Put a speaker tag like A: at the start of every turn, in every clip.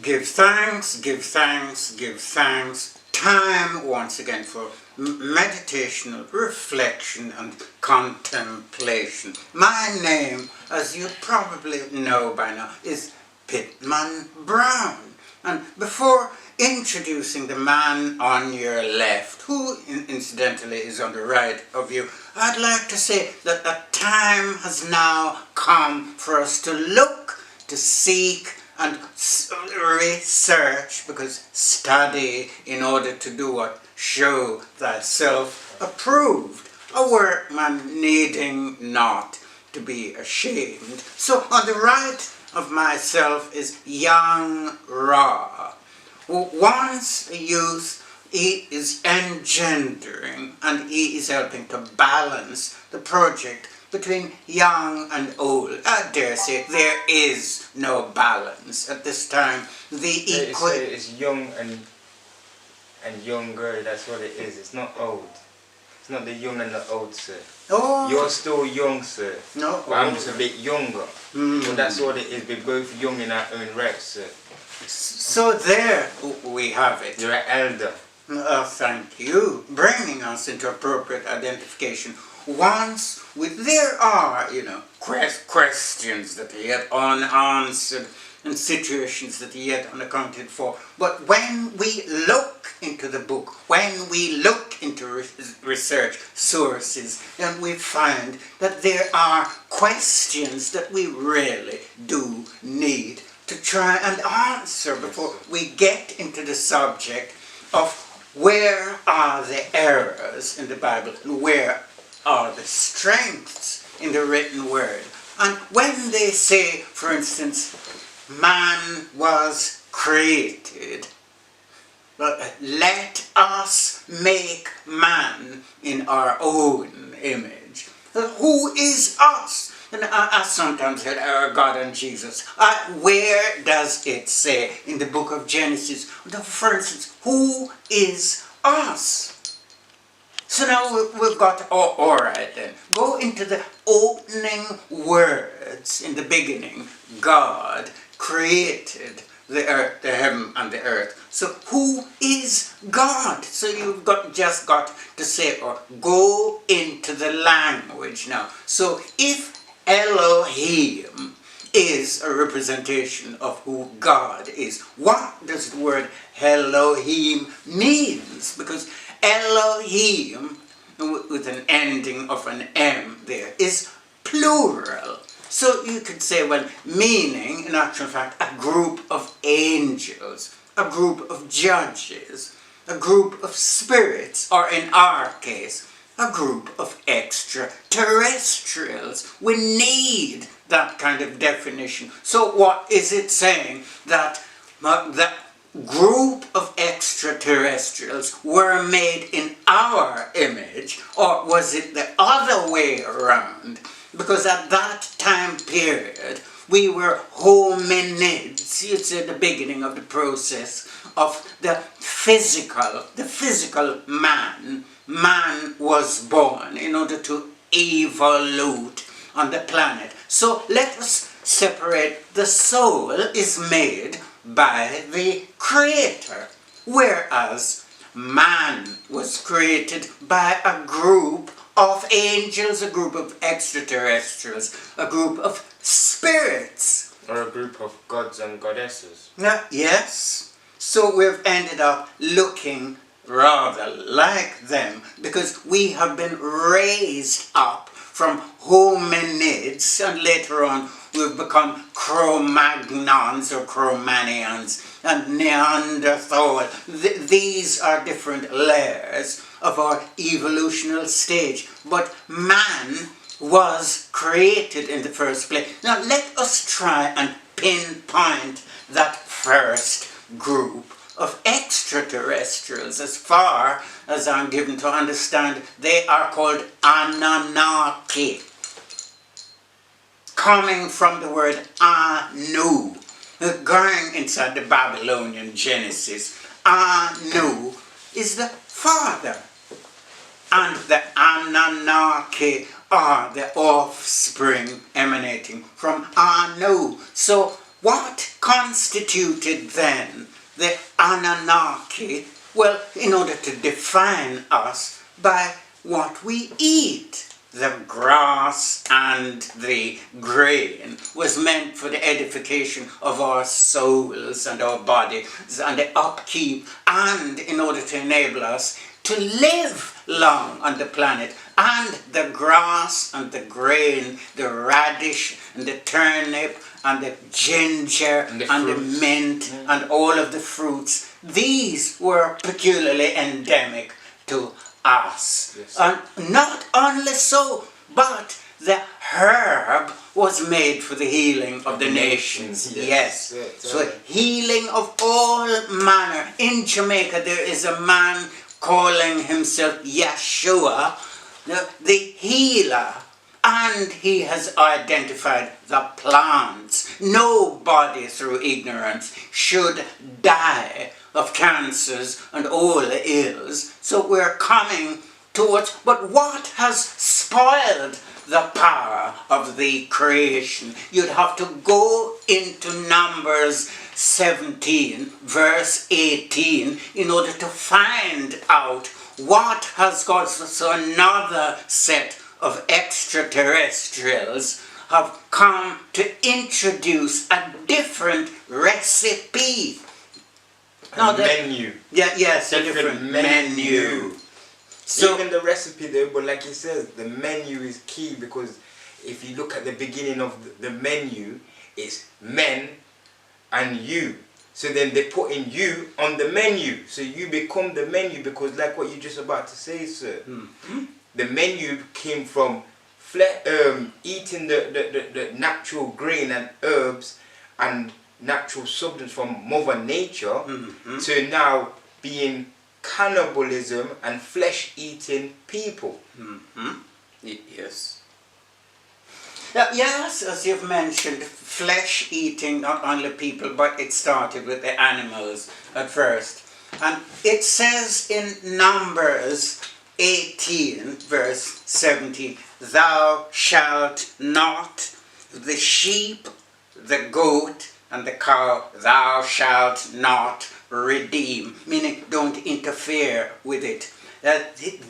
A: Give thanks, give thanks, give thanks. Time once again for meditation, reflection and contemplation. My name, as you probably know by now, is Pitman Browne. And before introducing the man on your left, who incidentally is on the right of you, I'd like to say that the time has now come for us to look, to seek and research, because study in order to do what? Show thyself approved, a workman needing not to be ashamed. So on the right of myself is Young Ra, who once a youth, he is engendering and he is helping to balance the project between young and old. I dare say there is no balance at this time.
B: It's young and younger, that's what it is. It's not old. It's not the young and the old, sir.
A: Oh.
B: You're still young, sir.
A: No.
B: But I'm just a bit younger. Well, that's what it is. We're both young in our own right, sir.
A: So there we have it.
B: You're an elder.
A: Thank you. Bringing us into appropriate identification. There are, questions that are yet unanswered and situations that are yet unaccounted for. But when we look into the book, when we look into research sources, then we find that there are questions that we really do need to try and answer before we get into the subject of where are the errors in the Bible and where are the strengths in the written word. And when they say, for instance, man was created, but let us make man in our own image. Who is us? And I sometimes said, our God and Jesus. Where does it say in the book of Genesis? For instance, who is us? So now we've got, all right then, go into the opening words in the beginning. God created the earth, the heaven and the earth. So who is God? So you've just got to say, or go into the language now. So if Elohim is a representation of who God is, what does the word Elohim means? Because Elohim, with an ending of an M there, is plural. So you could say, well, meaning, in actual fact, a group of angels, a group of judges, a group of spirits, or in our case, a group of extraterrestrials. We need that kind of definition. So what is it saying? That the group of extraterrestrials were made in our image, or was it the other way around? Because at that time period, we were hominids. It's at the beginning of the process of the physical man. Man was born in order to evolve on the planet. So let us separate. The soul is made by the Creator, whereas man was created by a group of angels, a group of extraterrestrials, a group of spirits.
B: Or a group of gods and goddesses.
A: Yes. So we've ended up looking rather like them, because we have been raised up from hominids, and later on we've become Cro-Magnons or Cro-Manians and Neanderthal. These are different layers of our evolutionary stage. But man was created in the first place. Now let us try and pinpoint that first group of extraterrestrials. As far as I'm given to understand, they are called Anunnaki, coming from the word Anu, going inside the Babylonian Genesis. Anu is the father, and the Anunnaki are the offspring emanating from Anu. So what constituted then the Anunnaki? Well, in order to define us by what we eat. The grass and the grain was meant for the edification of our souls and our bodies and the upkeep, and in order to enable us to live long on the planet. And the grass and the grain, the radish and the turnip and the ginger and the mint and all of the fruits, these were peculiarly endemic to us.
B: Yes.
A: And not only so, but the herb was made for the healing of the nations. Yes. So healing of all manner. In Jamaica there is a man calling himself Yeshua, the healer, and he has identified the plants. Nobody through ignorance should die of cancers and all the ills. So we're coming towards, but what has spoiled the power of the creation? You'd have to go into Numbers 17 verse 18 in order to find out what has got. So another set of extraterrestrials have come to introduce a different recipe.
B: Menu.
A: Yeah, yes, a different menu.
B: So even the recipe there, but like he says, the menu is key, because if you look at the beginning of the menu, it's men and you. So then they put in you on the menu. So you become the menu, because like what you're just about to say, sir, the menu came from eating the natural grain and herbs and natural substance from Mother Nature, to now being cannibalism and flesh-eating people.
A: Yes. Yes, as you've mentioned, flesh-eating, not only people, but it started with the animals at first. And it says in Numbers 18, verse 17, thou shalt not, the sheep, the goat, and the cow, thou shalt not redeem, meaning don't interfere with it.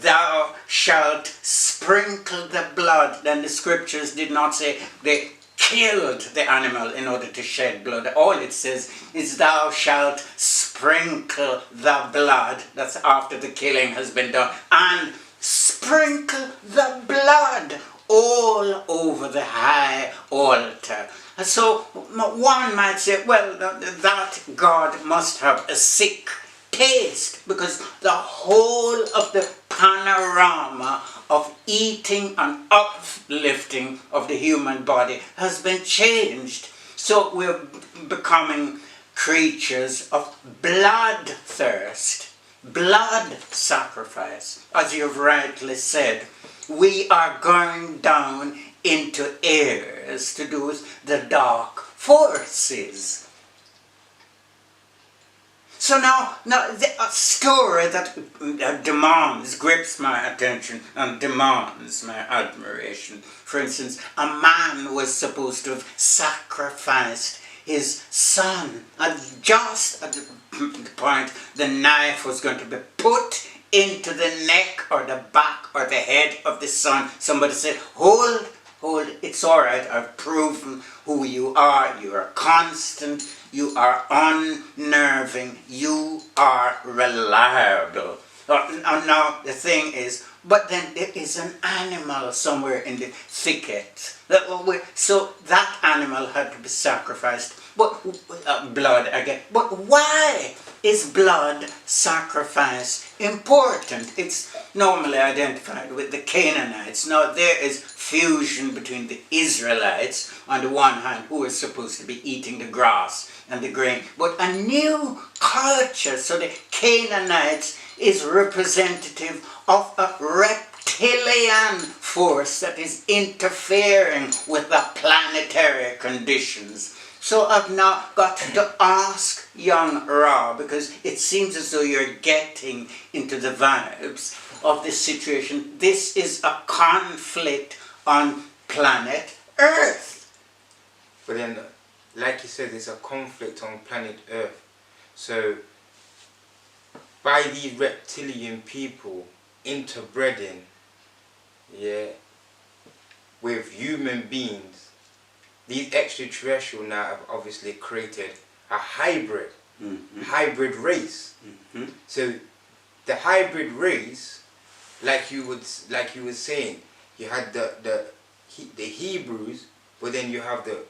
A: Thou shalt sprinkle the blood. Then the scriptures did not say they killed the animal in order to shed blood. All it says is thou shalt sprinkle the blood. That's after the killing has been done. And sprinkle the blood all over the high altar. And so one might say, well, that God must have a sick taste, because the whole of the panorama of eating and uplifting of the human body has been changed. So we're becoming creatures of bloodthirst, blood sacrifice. As you've rightly said, we are going down into areas to do with the dark forces. So now a story that grips my attention and demands my admiration. For instance, a man was supposed to have sacrificed his son, and just at the point the knife was going to be put into the neck or the back or the head of the son, somebody said, hold, it's all right, I've proven who you are constant, you are unnerving, you are reliable. Now the thing is, but then there is an animal somewhere in the thicket. So that animal had to be sacrificed. But blood again. But why is blood sacrifice important? It's normally identified with the Canaanites. Now there is fusion between the Israelites on the one hand, who are supposed to be eating the grass and the grain, but a new culture. So the Canaanites is representative of a reptilian force that is interfering with the planetary conditions. So I've now got to ask young Ra, because it seems as though you're getting into the vibes of this situation. This is a conflict on planet Earth.
B: But then like you said, it's a conflict on planet Earth. So by these reptilian people interbreeding, yeah, with human beings, these extraterrestrial now have obviously created a hybrid, hybrid race. So the hybrid race, like you were saying, you had the Hebrews, but then you have the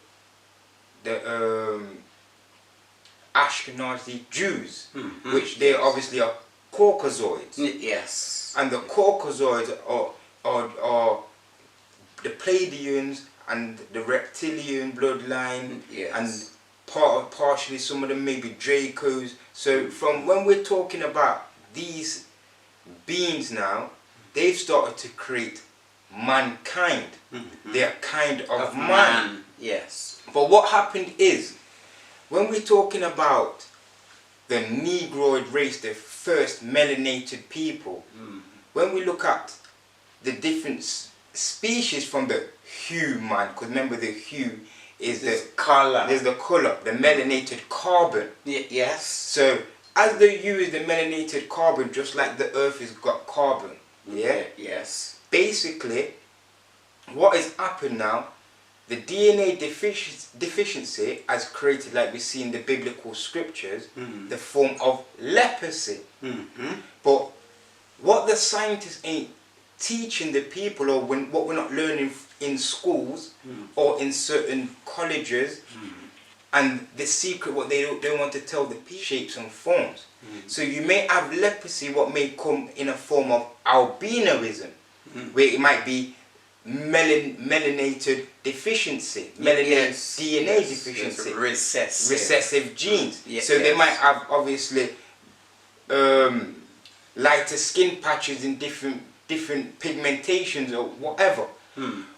B: Ashkenazi Jews, which they obviously are Caucasoids.
A: Yes.
B: And the Caucasoids are the Pleiadians and the reptilian bloodline, and partially some of them maybe Dracos. So from when we're talking about these beings now, they've started to create mankind. They are kind of man.
A: Yes.
B: But what happened is, when we're talking about the Negroid race, the first melanated people, when we look at the different species from the human, because remember the hue is the
A: color.
B: There's the color, the melanated carbon.
A: Yes.
B: So as the hue is the melanated carbon, just like the earth has got carbon. Yeah.
A: Yes.
B: Basically, what has happened now, the DNA deficiency has created, like we see in the biblical scriptures, the form of leprosy. But what the scientists ain't teaching the people, or what we're not learning in schools or in certain colleges, and the secret, what they don't want to tell the people, shapes and forms. So you may have leprosy, what may come in a form of albinoism, where it might be melanated deficency, DNA deficiency, recessive genes. So they might have obviously lighter skin patches in different pigmentations or whatever.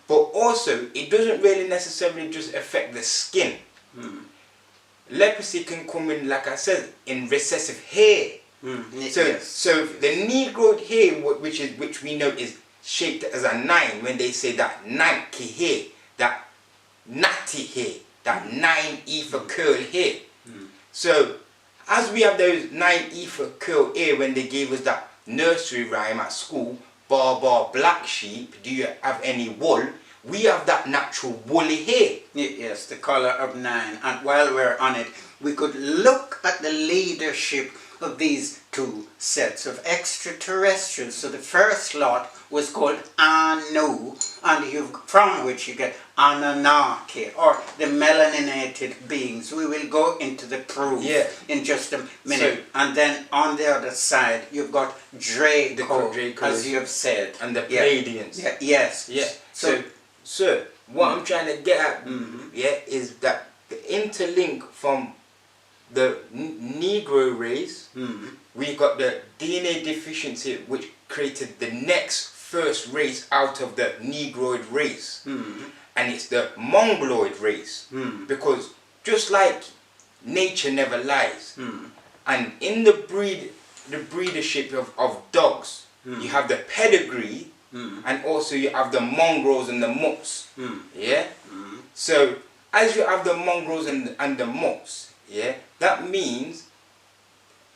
B: But also, it doesn't really necessarily just affect the skin. Leprosy can come in, like I said, in recessive hair. So the Negroid hair, which we know is shaped as a 9, when they say that Nike hair, that natty hair, that 9 ether curl hair. So as we have those 9 ether curl hair, when they gave us that nursery rhyme at school, bar bar black sheep, do you have any wool? We have that natural woolly hair.
A: Yes, the color of 9. And while we're on it, we could look at the leadership of these two sets of extraterrestrials. So the first lot was called Anu, and from which you get Anunnaki, or the melaninated beings. We will go into the proof in just a minute. And then on the other side, you've got Draco, as you have said.
B: And the Pleiadians.
A: Yes.
B: So what I'm trying to get at, is that the interlink from the Negro race, we got the DNA deficiency, which created the next first race out of the Negroid race, and it's the Mongoloid race, because just like nature never lies, and in the breedership of dogs, you have the pedigree, and also you have the mongrels and the mutts. So as you have the mongrels and the mutts, that means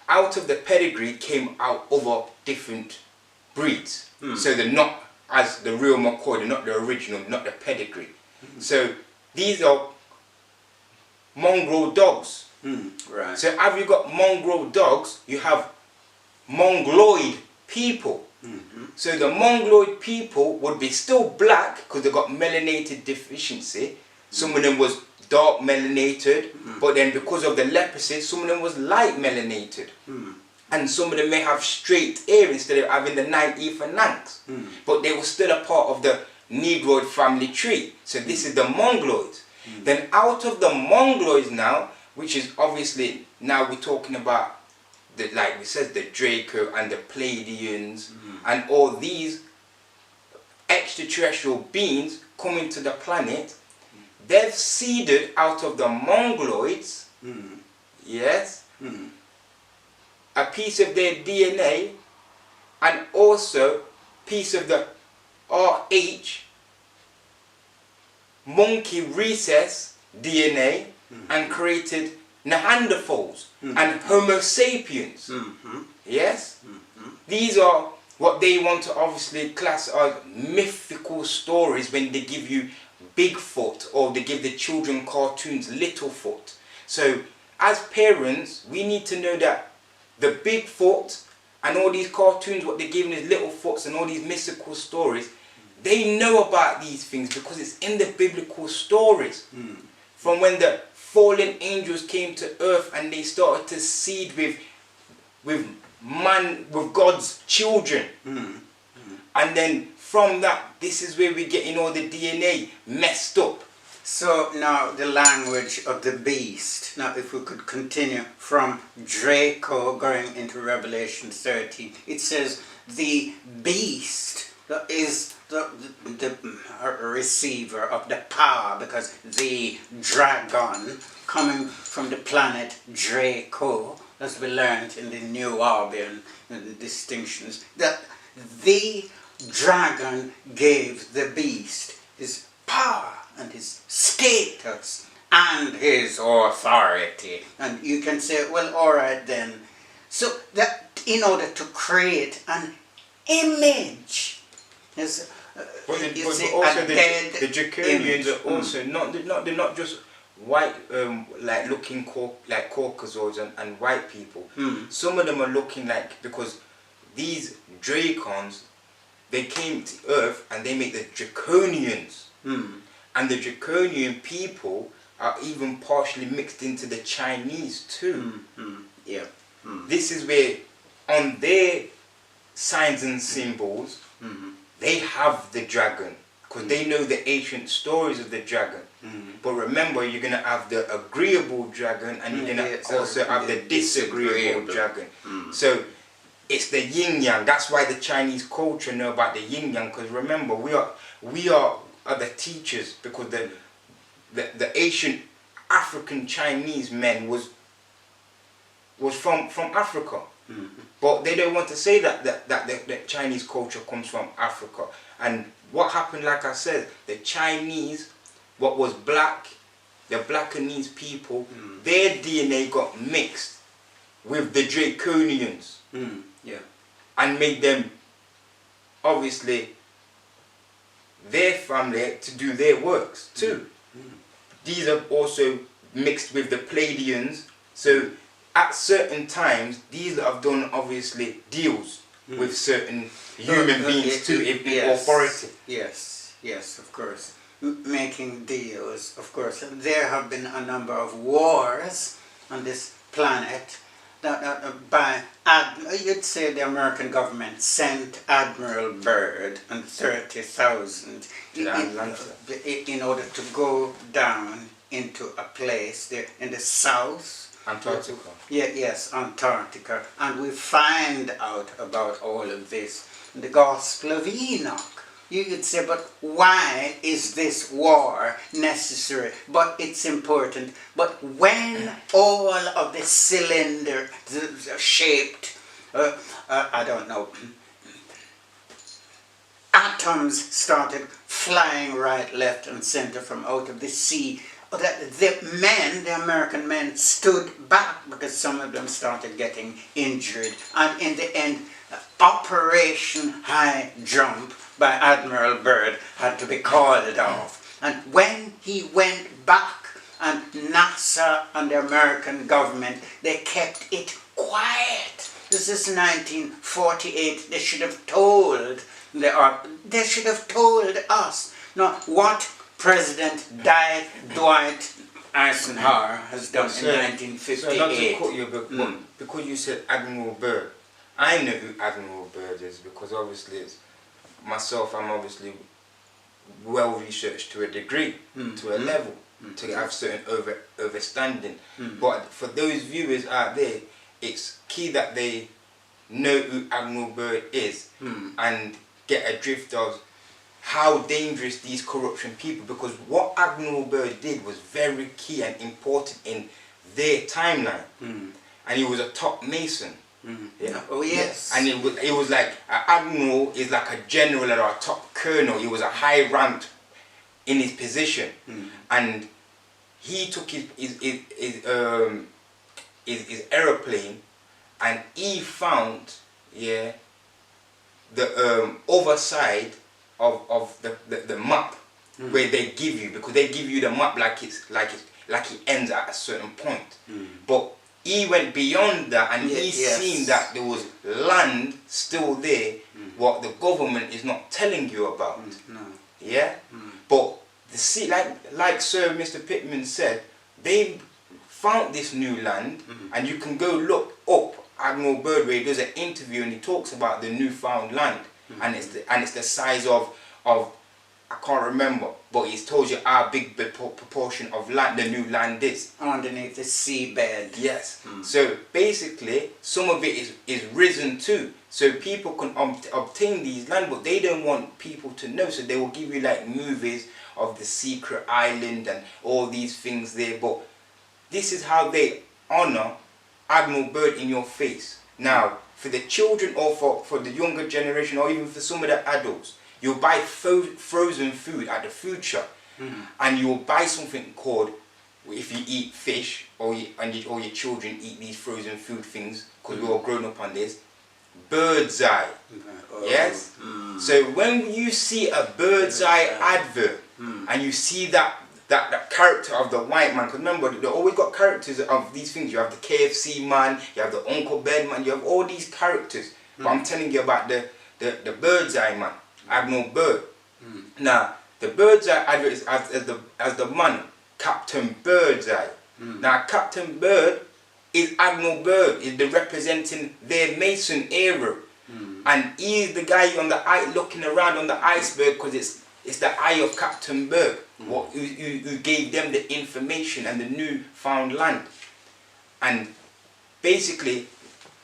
B: out of the pedigree came out other different breeds. So they're not as the real McCoy, they're not the original, not the pedigree. So these are mongrel dogs.
A: Right.
B: So have you got mongrel dogs, you have Mongoloid people. So the Mongoloid people would be still black because they got melanated deficiency. Some of them was dark melanated, but then because of the leprosy, some of them was light melanated. And some of them may have straight hair instead of having the 9 ether nanks. But they were still a part of the Negroid family tree. So this is the Mongoloids. Then out of the Mongoloids now, which is obviously, now we're talking about, like we said, the Draco and the Pleiadians, and all these extraterrestrial beings coming to the planet. They've seeded out of the Mongoloids, a piece of their DNA, and also piece of the RH monkey rhesus DNA, and created Neanderthals and Homo sapiens. Yes? These are what they want to obviously class as mythical stories when they give you Bigfoot, or they give the children cartoons Littlefoot. So as parents, we need to know that the Bigfoot and all these cartoons, what they're giving is Littlefoots and all these mystical stories, they know about these things because it's in the biblical stories. From when the fallen angels came to earth and they started to seed with God's children. And then from that, this is where we're getting all the DNA messed up.
A: So now the language of the beast. Now if we could continue from Draco going into Revelation 13, it says the beast is the receiver of the power, because the dragon coming from the planet Draco, as we learned in the New Albion distinctions, that the dragon gave the beast his power and his status and his authority. And you can say, well, all right then. So that in order to create an image,
B: but also the Draconians are also they're not just white, like looking like Caucasoids and white people. Some of them are looking like, because these Dracons, they came to Earth and they make the Draconians. And the Draconian people are even partially mixed into the Chinese too. This is where on their signs and symbols, they have the dragon, because they know the ancient stories of the dragon. But remember, you're going to have the agreeable dragon and you're going to also have the disagreeable dragon. So it's the yin yang. That's why the Chinese culture know about the yin yang, because remember, we are the teachers, because the ancient African Chinese men was from Africa. But they don't want to say that the Chinese culture comes from Africa. And what happened, like I said, the Chinese, what was black, the Blackanese people, their DNA got mixed with the Draconians. And made them, obviously, their family to do their works too. These are also mixed with the Pleiadians. So at certain times, these have done obviously deals with certain human beings too, in authority.
A: Yes, of course. Making deals, of course. And there have been a number of wars on this planet that you'd say the American government sent Admiral Byrd and 30,000 in order to go down into a place there in the south.
B: Antarctica.
A: Yes, Antarctica. And we find out about all of this in the Gospel of Enoch. You could say, but why is this war necessary? But it's important. But when all of the cylinder shaped, I don't know, atoms started flying right, left, and center from out of the sea, the American men stood back because some of them started getting injured. And in the end, Operation High Jump by Admiral Byrd had to be called off. And when he went back, and NASA and the American government, they kept it quiet. This is 1948. They should have told us. Now, what President Dwight Eisenhower has done in 1958.
B: So not to cut you, but because you said Admiral Byrd, I know who Admiral Byrd is, because obviously it's myself, I'm obviously well researched to a degree, to a level, to have certain understanding. But for those viewers out there, it's key that they know who Admiral Byrd is and get a drift of how dangerous these corruption people, because what Admiral Byrd did was very key and important in their timeline. And he was a top Mason.
A: Oh yes.
B: And it was like an admiral is like a general or a top colonel. He was a high ranked in his position. And he took his aeroplane, and he found, yeah, the other side of the map where they give you, because they give you the map like it ends at a certain point. But he went beyond that, and he seen that there was land still there, what the government is not telling you about. Yeah, but like Sir Mr. Pitman said, they found this new land, and you can go look up Admiral Byrd where he does an interview and he talks about the newfound land, and it's the size of I can't remember, but he tells you how big the proportion of land the new land is
A: underneath the seabed.
B: Yes. So basically, some of it is risen too. So people can obtain these land, but they don't want people to know. So they will give you like movies of the secret island and all these things there. But this is how they honor Admiral Byrd in your face. Now, for the children or for the younger generation, or even for some of the adults, you'll buy frozen food at the food shop, and you'll buy something called, if you eat fish, or your children eat these frozen food things, because we're all grown up on this, bird's eye. Yes? So when you see a bird's eye advert, and you see that character of the white man, because remember, they always got characters of these things. You have the KFC man, you have the Uncle Ben man, you have all these characters. But I'm telling you about the bird's eye man, Admiral Byrd. Now, the bird's eye advert is as the man, Captain Bird's Eye. Now, Captain Byrd is Admiral Byrd, is the representing their Mason era. And he is the guy on the eye looking around on the iceberg, because it's the eye of Captain Byrd, who gave them the information and the newfound land. And basically,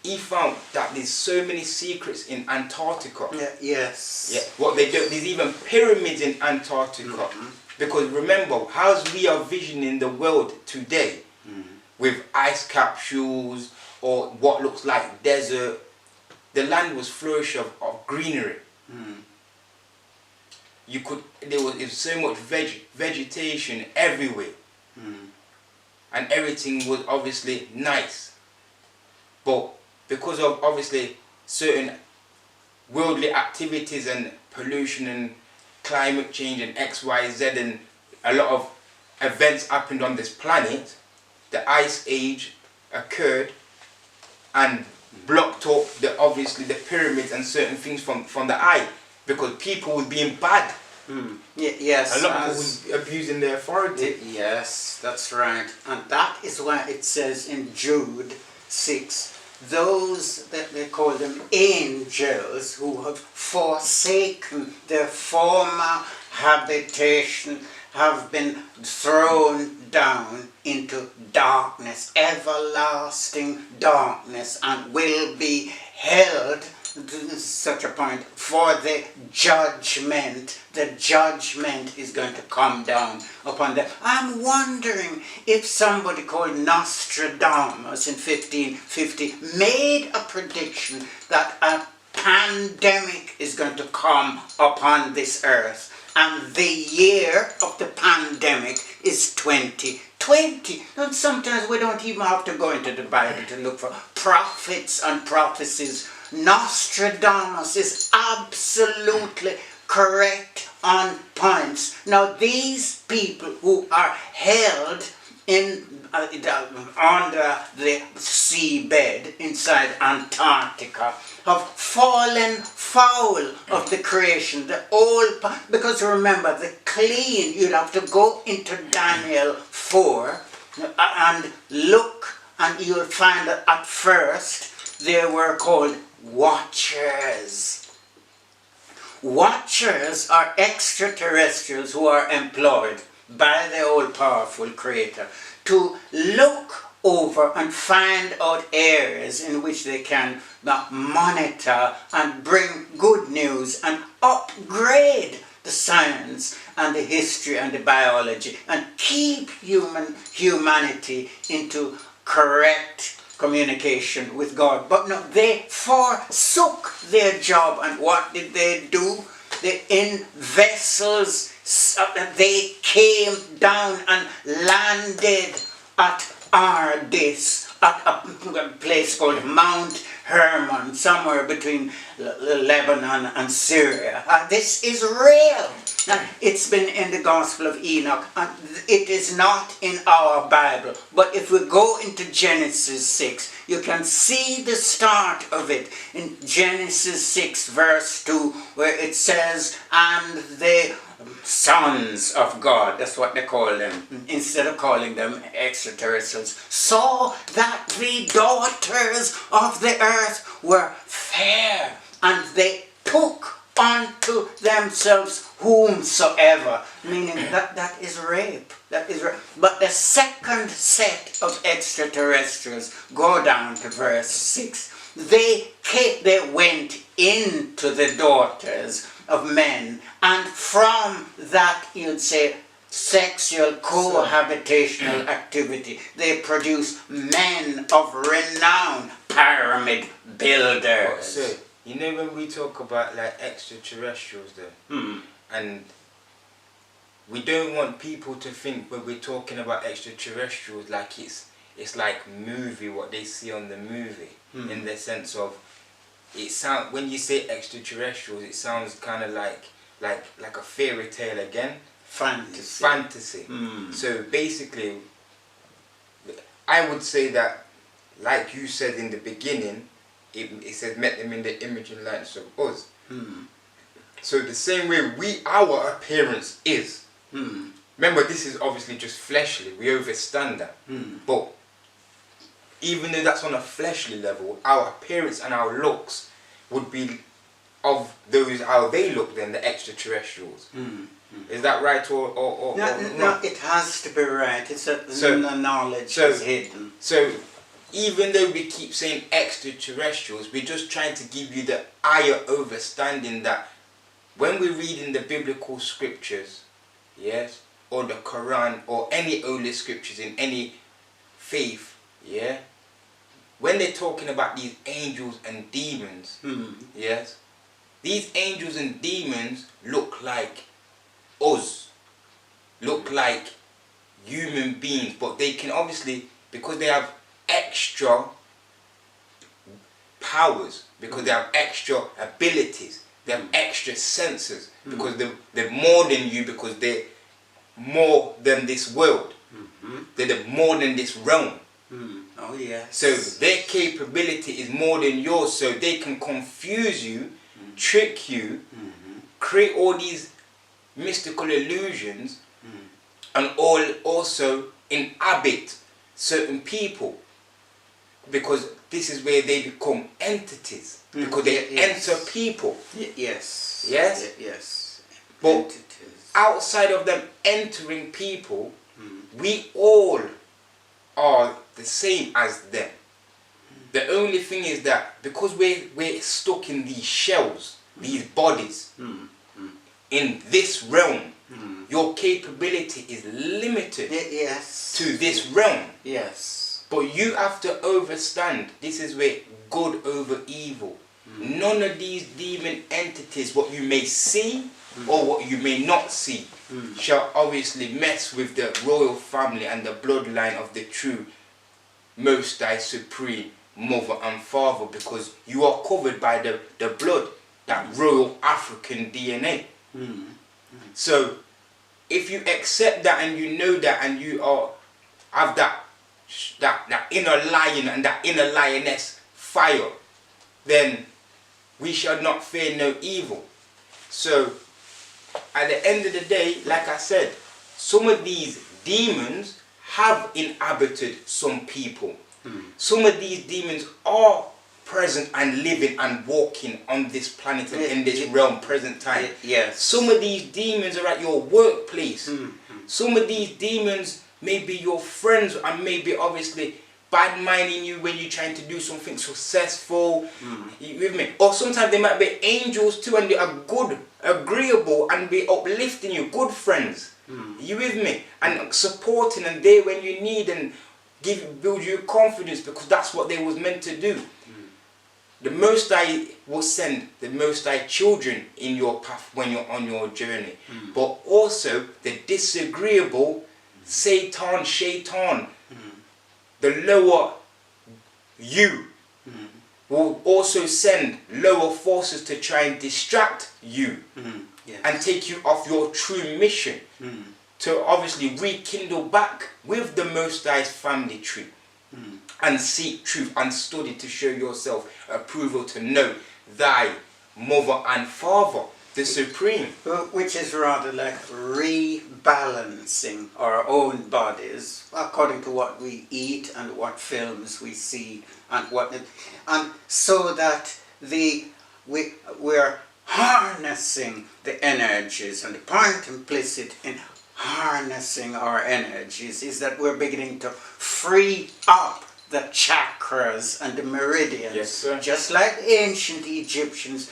B: he found that there's so many secrets in Antarctica.
A: Yes.
B: Yeah. What they do, there's even pyramids in Antarctica. Because remember, how we are visioning the world today, with ice capsules or what looks like desert, the land was flourish of greenery. There was so much vegetation everywhere, and everything was obviously nice. But because of obviously certain worldly activities and pollution and climate change and XYZ, and a lot of events happened on this planet, the ice age occurred and blocked up obviously the pyramids and certain things from the eye, because people were being bad.
A: Yes.
B: A lot of people were abusing their authority.
A: Yes, that's right. And that is why it says in Jude 6, those that they call them angels, who have forsaken their former habitation, have been thrown down into darkness, everlasting darkness, and will be held to such a point for the judgment. The judgment is going to come down upon them. I'm wondering if somebody called Nostradamus in 1550 made a prediction that a pandemic is going to come upon this earth, and the year of the pandemic is 2020. And sometimes we don't even have to go into the Bible to look for prophets and prophecies. Nostradamus is absolutely correct on points. Now, these people who are held under the seabed inside Antarctica have fallen foul of the creation, the old, because remember, the clean, you'd have to go into Daniel 4 and look, and you'll find that at first they were called watchers. Watchers are extraterrestrials who are employed by the all-powerful Creator to look over and find out areas in which they can monitor and bring good news and upgrade the science and the history and the biology, and keep humanity into correct communication with God. But no, they forsook their job, and what did they do? They in vessels they came down and landed at Ardis, at a place called Mount Hermon, somewhere between Lebanon and Syria. This is real. It's been in the Gospel of Enoch, and it is not in our Bible. But if we go into Genesis 6, you can see the start of it in Genesis 6 verse 2, where it says, and the sons of God, that's what they call them, instead of calling them extraterrestrials, saw that the daughters of the earth were fair, and they took unto themselves whomsoever, meaning that is rape. That is rape. But the second set of extraterrestrials, go down to verse 6, they went into the daughters of men, and from that, you'd say, sexual cohabitational activity, they produce men of renown, pyramid builders.
B: So, you know when we talk about like extraterrestrials then, and we don't want people to think when we're talking about extraterrestrials like it's like movie, what they see on the movie, in the sense of, it sound, when you say extraterrestrials, it sounds kind of like a fairy tale again. Fantasy. So basically, I would say that, like you said in the beginning, it says met them in the image and likeness of us. So the same way our appearance is. Remember, this is obviously just fleshly. We overstand that. But even though that's on a fleshly level, our appearance and our looks would be of those how they look then, the extraterrestrials. Is that right or
A: no, it has to be right. It's the knowledge is hidden.
B: So even though we keep saying extraterrestrials, we're just trying to give you the higher understanding that when we read in the biblical scriptures, yes, or the Quran, or any holy scriptures in any faith, yeah, when they're talking about these angels and demons, yes, these angels and demons look like us, look like human beings, but they can obviously, because they have extra powers, because they have extra abilities, they have extra senses, because they're more than you, because they're more than this world, they're more than this realm.
A: Oh yeah.
B: So their capability is more than yours, so they can confuse you, trick you, create all these mystical illusions, and also inhabit certain people, because this is where they become entities, because they enter people.
A: Yes.
B: Yes?
A: Yes.
B: But
A: Entities.
B: outside of them entering people, we all are the same as them. The only thing is that because we're stuck in these shells, these bodies, in this realm, your capability is limited to this realm.
A: Yes.
B: But you have to understand, this is where good over evil. None of these demon entities, what you may see or what you may not see, shall obviously mess with the royal family and the bloodline of the true Most High Supreme Mother and Father, because you are covered by the blood, that royal African DNA. So if you accept that and you know that, and you have that inner lion and that inner lioness fire, then we shall not fear no evil. So at the end of the day, like I said, some of these demons have inhabited some people. Some of these demons are present and living and walking on this planet and in this realm present time.
A: Yes.
B: Some of these demons are at your workplace. Some of these demons may be your friends and maybe obviously bad-minding you when you're trying to do something successful. You with me? Or sometimes they might be angels too, and they are good, agreeable, and be uplifting you, good friends. You with me? And supporting and there when you need, and build you confidence, because that's what they was meant to do. the Most High will send the Most High children in your path when you're on your journey. But also the disagreeable Satan, shaitan, the lower you will also send lower forces to try and distract you and take you off your true mission to obviously rekindle back with the Most High's family tree and seek truth and study to show yourself approval, to know thy mother and father, the Supreme.
A: Which is rather like rebalancing our own bodies according to what we eat and what films we see and and so that we're harnessing the energies. And the point implicit in harnessing our energies is that we're beginning to free up the chakras and the meridians.
B: Yes, sir.
A: Just like the ancient Egyptians,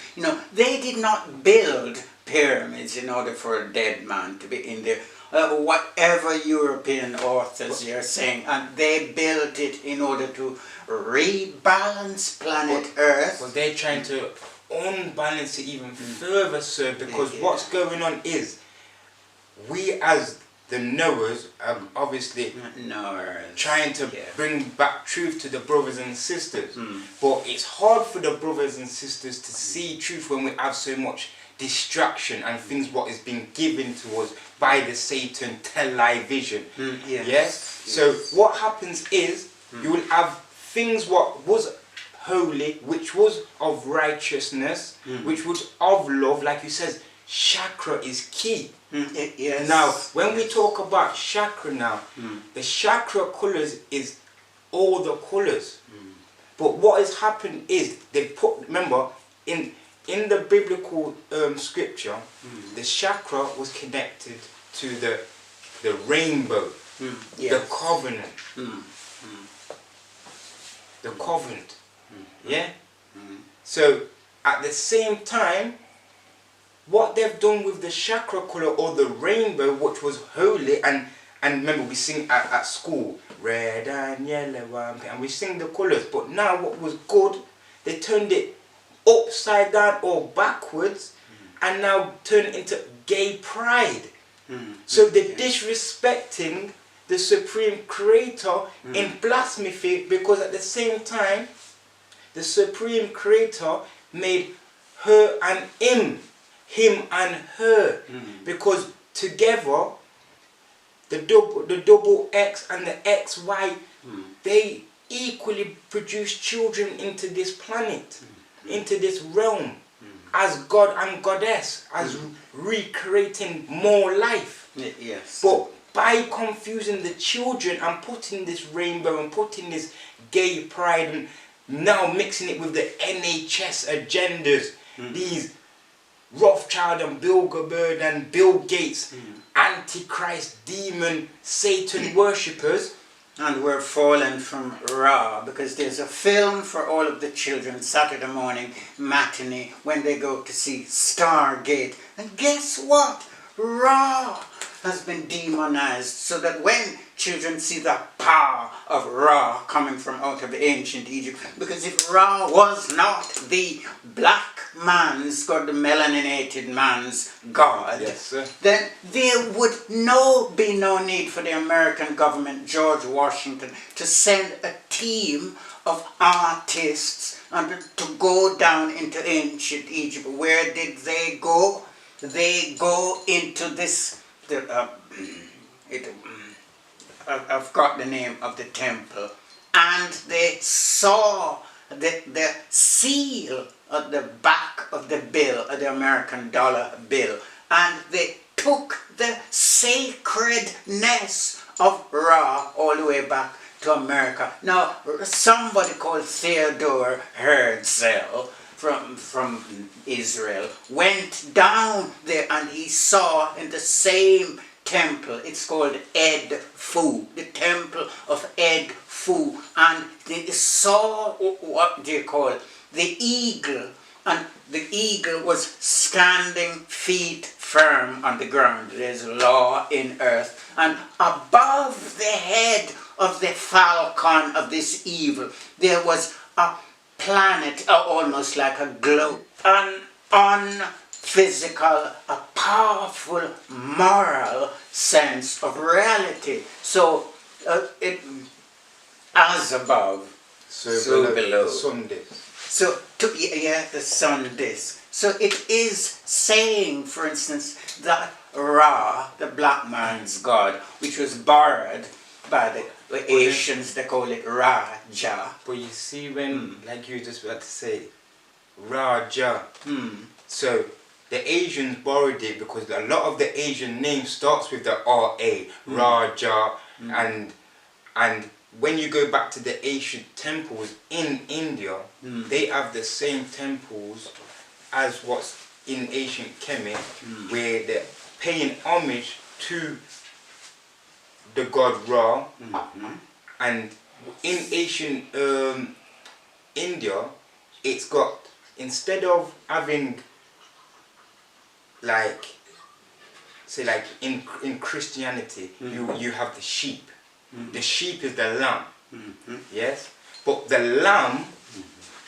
A: they did not build pyramids in order for a dead man to be in there. Whatever European authors are saying, and they built it in order to rebalance planet Earth.
B: But they're trying to unbalance it even further, sir, because what's going on is we as the knowers are obviously trying to bring back truth to the brothers and sisters. But it's hard for the brothers and sisters to see truth when we have so much distraction and things what is being given to us by the Satan television. Yes? So what happens is you will have things what was holy, which was of righteousness, which was of love, like you says, chakra is key. Now, when we talk about chakra now, the chakra colors is all the colors. But what has happened is they put, remember, in the biblical scripture, the chakra was connected to the rainbow, the covenant. The covenant. Yeah? So, at the same time, what they've done with the chakra color or the rainbow, which was holy, and remember we sing at school, red and yellow and we sing the colors, but now what was good, they turned it upside down or backwards and now turned it into gay pride. So they're disrespecting the Supreme Creator in blasphemy, because at the same time the Supreme Creator made her and him and her, because together the double X and the XY, they equally produce children into this planet, into this realm, as God and Goddess, as recreating more life. But by confusing the children and putting this rainbow and putting this gay pride and now mixing it with the NHS agendas, these Rothschild and Bill Gabbard and Bill Gates, Antichrist, demon, Satan worshippers.
A: And we're fallen from Ra, because there's a film for all of the children Saturday morning matinee when they go to see Stargate. And guess what? Ra has been demonized, so that when children see the power of Ra coming from out of ancient Egypt, because if Ra was not the black man's God, the melaninated man's God, then there would be no need for the American government, George Washington, to send a team of artists and to go down into ancient Egypt. Where did they go? They go into this, I've got the name of the temple, and they saw the seal at the back of the bill, of the American dollar bill, and they took the sacredness of Ra all the way back to America. Now, somebody called Theodore Herzl from Israel went down there, and he saw in the same temple, it's called Edfu, the temple of Edfu, and they saw, what do you call it, the eagle, and the eagle was standing feet firm on the ground. There's law in earth, and above the head of the falcon of this evil there was a planet, almost like a globe, an unphysical, a powerful moral sense of reality. So it, as above, so below.
B: Sunday.
A: So, the sun disk. So it is saying, for instance, that Ra, the black man's god, which was borrowed by the Asians, they call it Raja.
B: But you see when, like you just about to say, Raja. So the Asians borrowed it because a lot of the Asian names starts with the R-A, Raja, and when you go back to the ancient temples in India, they have the same temples as what's in ancient Kemet, where they're paying homage to the god Ra, and in ancient India, it's got, instead of having like, say like in Christianity, you have the sheep. The sheep is the lamb, yes? But the lamb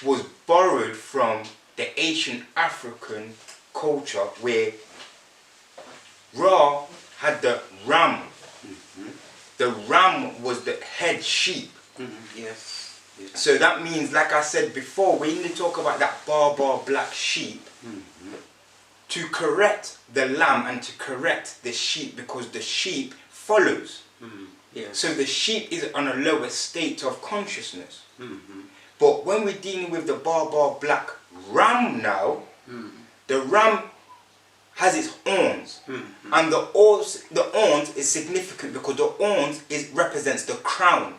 B: was borrowed from the ancient African culture where Ra had the ram. The ram was the head sheep.
A: Yes.
B: So that means, like I said before, when you talk about that barbar black sheep, to correct the lamb and to correct the sheep, because the sheep follows.
A: Yes.
B: So the sheep is on a lower state of consciousness. But when we're dealing with the barbar black ram now, the ram has its horns, and the horns is significant because the horns represents the crown.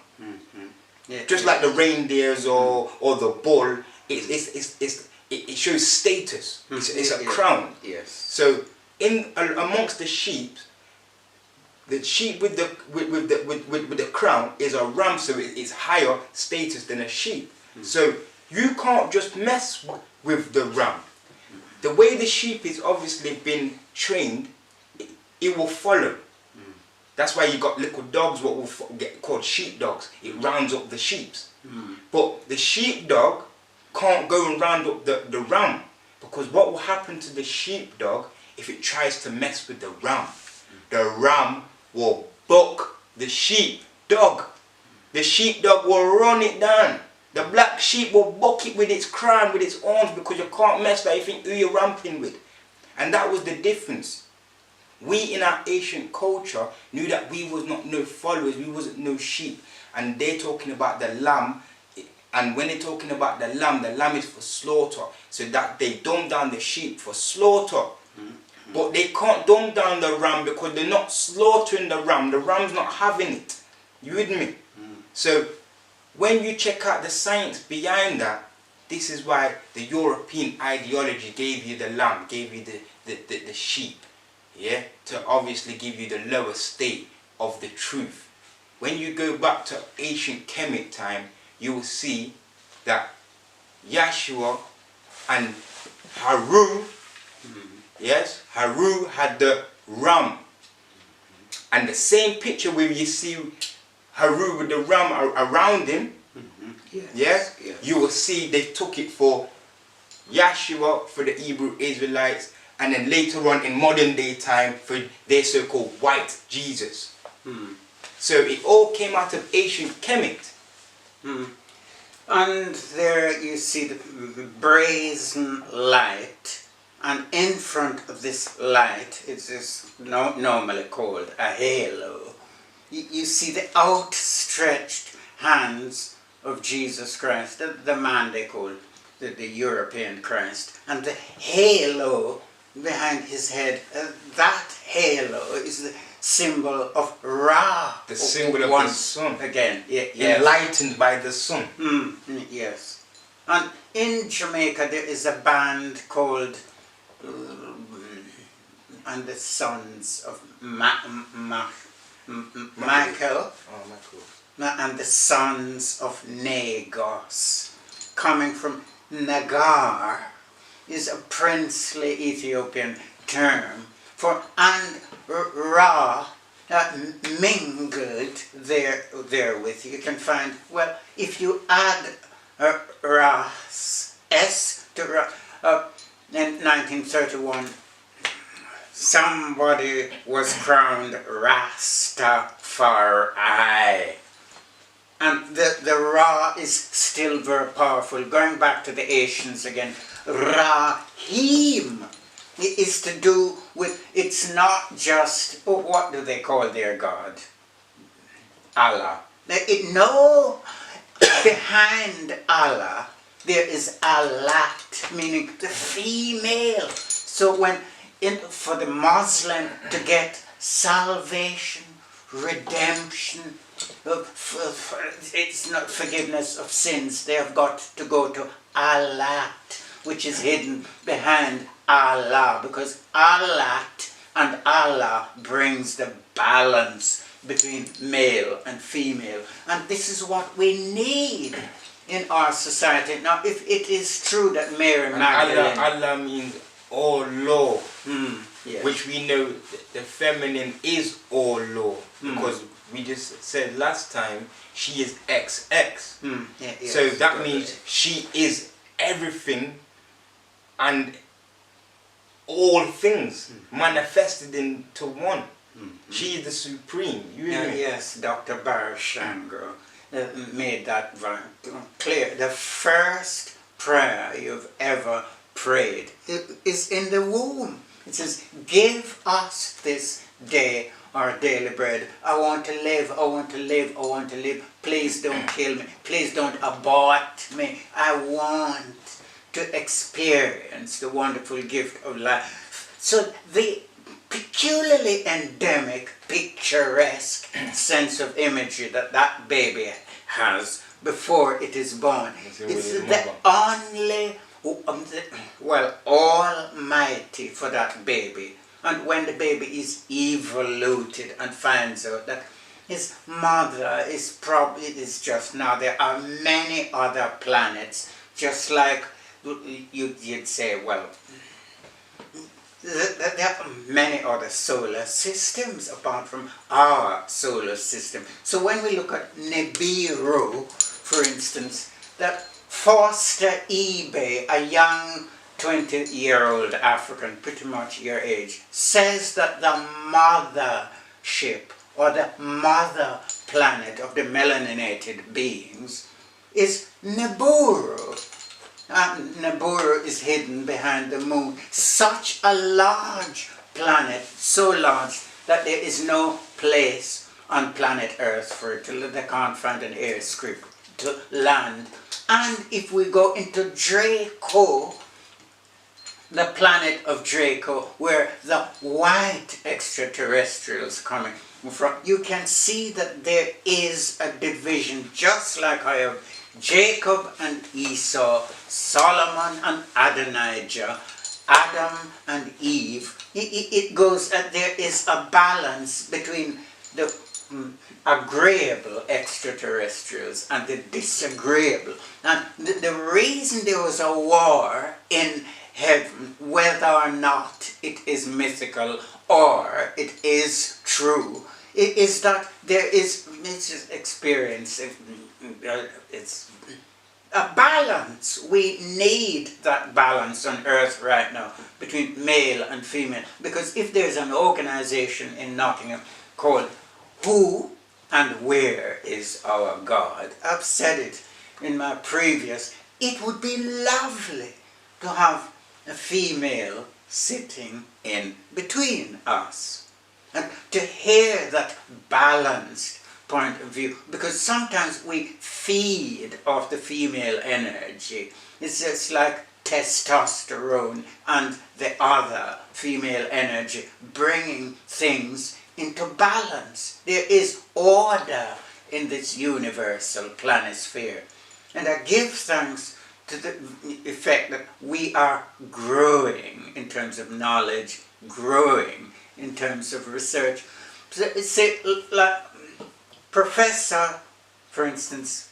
B: Just like the reindeers or the bull, it shows status. It's a crown.
A: Yes.
B: So amongst the sheep, the sheep with the crown is a ram, so it's higher status than a sheep. So you can't just mess with the ram. The way the sheep is obviously been trained, it will follow. That's why you got little dogs, what will get called sheep dogs. It rounds up the sheep. But the sheepdog can't go and round up the ram, because what will happen to the sheepdog if it tries to mess with the ram? The ram will buck the sheepdog. The sheepdog will run it down. The black sheep will buck it with its crown, with its horns, because you can't mess that. You think who you're ramping with. And that was the difference. We in our ancient culture knew that we was not no followers, we wasn't no sheep. And they're talking about the lamb. And when they're talking about the lamb is for slaughter. So that they dumb down the sheep for slaughter. But they can't dumb down the ram because they're not slaughtering the ram. The ram's not having it. You with me? So when you check out the science behind that, this is why the European ideology gave you the lamb, gave you the sheep. Yeah? To obviously give you the lower state of the truth. When you go back to ancient Kemet time, you will see that Yahshua and Haru, yes, Haru had the ram. And the same picture where you see Haru with the ram around him, yes, you will see they took it for Yahshua, for the Hebrew Israelites, and then later on in modern day time for their so-called white Jesus. So it all came out of ancient Kemet.
A: And there you see the brazen light, and in front of this light, it is normally called a halo. You see the outstretched hands of Jesus Christ, the man they call the European Christ, and the halo behind his head. That halo is the symbol of Ra,
B: the symbol of the sun.
A: Again, yes.
B: Enlightened by the sun.
A: Yes. And in Jamaica there is a band called and the Sons of Michael. And the Sons of Nagos, coming from Nagar, is a princely Ethiopian term for, and Ra mingled therewith. You can find, well, if you add Ras, S to Ra. In 1931, somebody was crowned Rastafari. And the Ra is still very powerful. Going back to the Asians again, Rahim is to do with, it's not just, oh, what do they call their God? Allah. No, behind Allah there is Alat, meaning the female. So when, for the Muslim to get salvation, redemption, it's not forgiveness of sins, they have got to go to Alat, which is hidden behind Allah, because Alat and Allah brings the balance between male and female, and this is what we need in our society. Now, if it is true that Mary Magdalene,
B: Allah means all law,
A: yes,
B: which we know the feminine is all law, because we just said last time she is XX.
A: Yes,
B: so that means she is everything and all things manifested into one. She is the supreme.
A: Yes, Dr. Barashango made that very clear. The first prayer you've ever prayed is in the womb. It says, give us this day our daily bread. I want to live, I want to live, I want to live. Please don't kill me. Please don't abort me. I want to experience the wonderful gift of life. So the peculiarly endemic, picturesque sense of imagery that that baby has before it is born, it's the only, well, almighty for that baby. And when the baby is evoluted and finds out that his mother is just now, there are many other planets, just like you'd say, well, there are many other solar systems apart from our solar system. So when we look at Nibiru, for instance, that Foster eBay, a young 20-year-old African, pretty much your age, says that the mothership or the mother planet of the melaninated beings is Nibiru. And Nibiru is hidden behind the moon. Such a large planet, so large that there is no place on planet Earth for it to, they can't find an airstrip to land. And if we go into Draco, the planet of Draco, where the white extraterrestrials coming from, you can see that there is a division, just like I have Jacob and Esau, Solomon and Adonijah, Adam and Eve. It goes that there is a balance between the agreeable extraterrestrials and the disagreeable. And the reason there was a war in heaven, whether or not it is mythical or it is true, is that there is, it's just experience, it's a balance. We need that balance on earth right now between male and female, because if there's an organization in Nottingham called Who and Where is Our God, I've said it in my previous, it would be lovely to have a female sitting in between us and to hear that balanced point of view, because sometimes we feed off the female energy. It's just like testosterone and the other female energy bringing things into balance. There is order in this universal planisphere, and I give thanks to the effect that we are growing in terms of knowledge, growing in terms of research. Say, like Professor, for instance,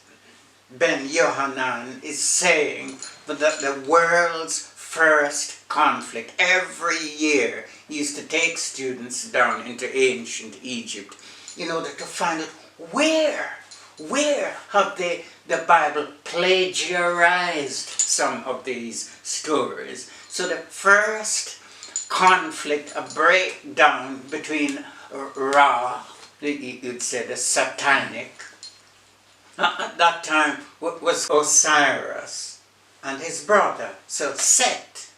A: Ben Yohanan is saying that the world's first conflict every year used to take students down into ancient Egypt in order to find out where have the Bible plagiarized some of these stories? So the first conflict, a breakdown between Ra, you'd say the satanic, at that time was Osiris and his brother. So Set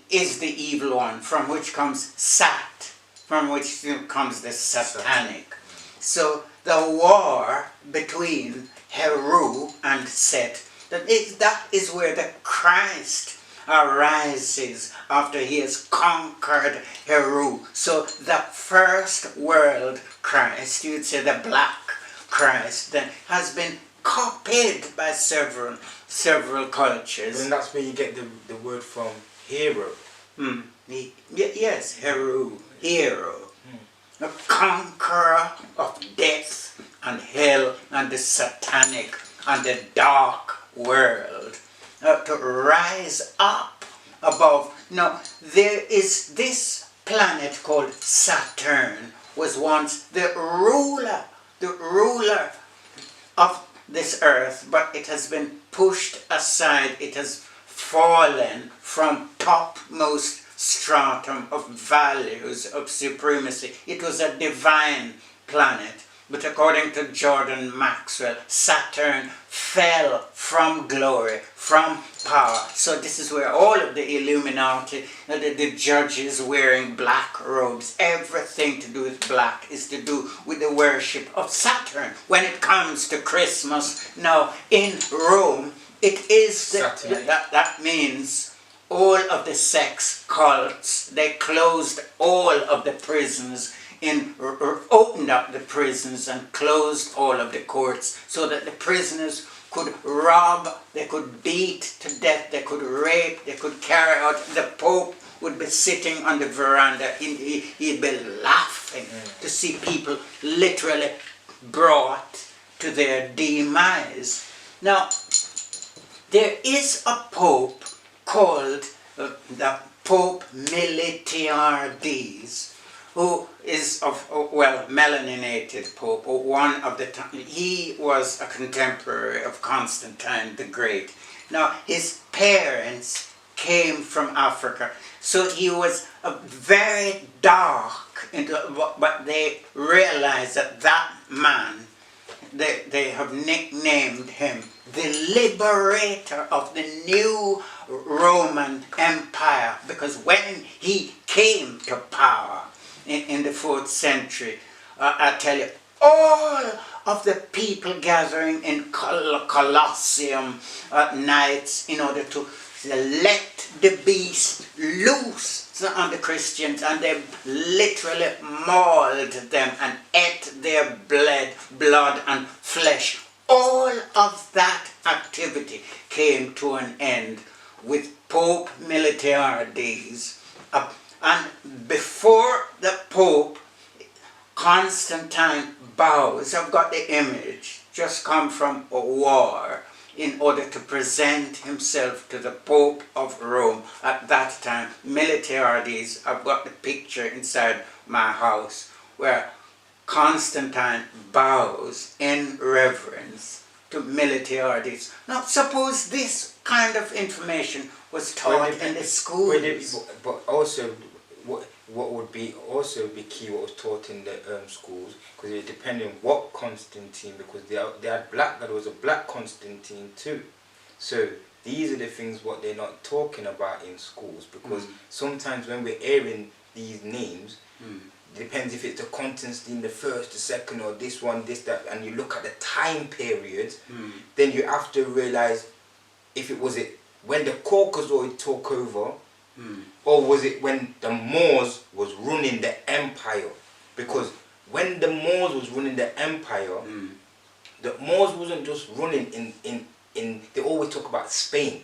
A: is the evil one, from which comes Sat, from which comes the satanic. So the war between Heru and Set, that is where the Christ arises after he has conquered Heru. So the first world Christ, you'd say the black Christ, then has been copied by several cultures.
B: And that's where you get the word from, hero.
A: Yes, Heru, hero. A conqueror of death and hell and the satanic and the dark world. To rise up above. Now, there is this planet called Saturn, was once the ruler of this earth, but it has been pushed aside. It has fallen from topmost stratum of values of supremacy. It was a divine planet, but according to Jordan Maxwell, Saturn fell from glory, from power. So this is where all of the Illuminati, the judges wearing black robes, everything to do with black is to do with the worship of Saturn. When it comes to Christmas, now in Rome, it is that means all of the sex cults, they closed all of the prisons, opened up the prisons and closed all of the courts so that the prisoners could rob, they could beat to death, they could rape, they could carry out. The Pope would be sitting on the veranda, he'd be laughing to see people literally brought to their demise. Now, there is a Pope called the Pope Miltiades, who is melaninated Pope, or one of the time. He was a contemporary of Constantine the Great. Now, his parents came from Africa, so he was very dark, but they realized that man, they have nicknamed him the liberator of the new Roman Empire, because when he came to power in the 4th century, I tell you, all of the people gathering in Colosseum at nights in order to let the beast loose on the Christians, and they literally mauled them and ate their blood and flesh. All of that activity came to an end with Pope Miltiades. And before the Pope, Constantine bows. I've got the image, just come from a war, in order to present himself to the Pope of Rome at that time. Miltiades, I've got the picture inside my house, where Constantine bows in reverence to Miltiades. Now, suppose this kind of information was taught in the schools.
B: But also, what would be also be key, what was taught in the schools, because it depended on what Constantine, because they had black, there was a black Constantine too. So these are the things what they're not talking about in schools, because sometimes when we're hearing these names, depends if it's the Constantine the first, the second, or this one, this, that, and you look at the time period, then you have to realize if it was when the Caucasoid took over, or was it when the Moors was running the empire? Because when the Moors was running the empire, the Moors wasn't just running in they always talk about Spain.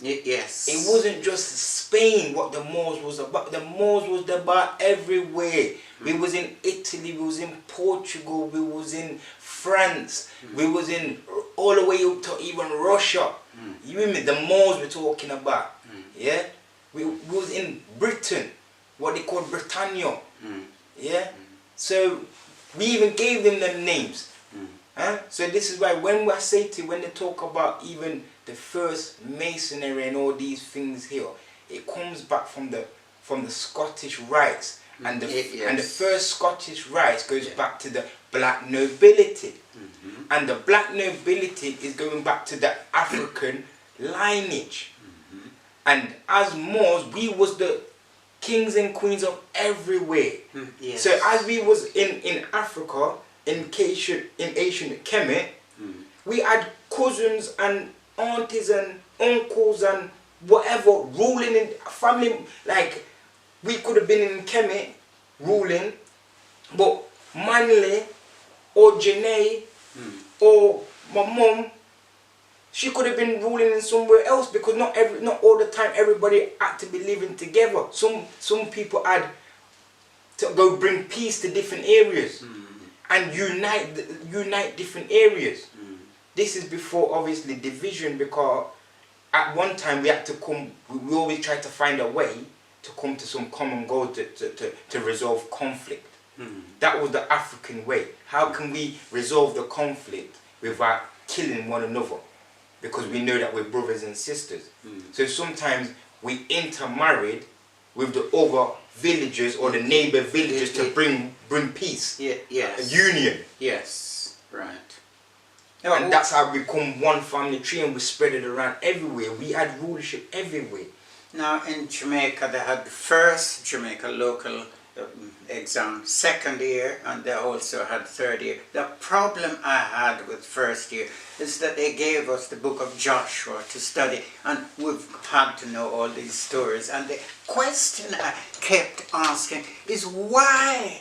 A: Yes.
B: It wasn't just Spain what the Moors was about. The Moors was about everywhere. We was in Italy, we was in Portugal, we was in France, we was in all the way up to even Russia. You remember the Moors we're talking about? Yeah? We was in Britain, what they call Britannia. Yeah? So we even gave them names. So this is why when I say to when they talk about even the first masonry and all these things here, it comes back from the Scottish rites, and the first Scottish rites goes back to the black nobility, and the black nobility is going back to the African lineage, and as Moors we was the kings and queens of everywhere. So as we was in Africa, in ancient Kemet, we had cousins and aunties and uncles and whatever ruling in family. Like we could have been in Kemet ruling, but Manley or Janae or my mum, she could have been ruling in somewhere else, because not all the time everybody had to be living together. Some people had to go bring peace to different areas and unite different areas. This is before obviously division, because at one time we had to come. We always tried to find a way to come to some common goal to resolve conflict. That was the African way. How can we resolve the conflict without killing one another? Because we know that we're brothers and sisters. So sometimes we intermarried with the other villagers or the neighbor villages to bring peace, union.
A: Yes, right.
B: And that's how we become one family tree, and we spread it around everywhere. We had rulership everywhere.
A: Now in Jamaica they had the first Jamaica local exam second year, and they also had third year. The problem I had with first year is that they gave us the book of Joshua to study, and we've had to know all these stories, and the question I kept asking is why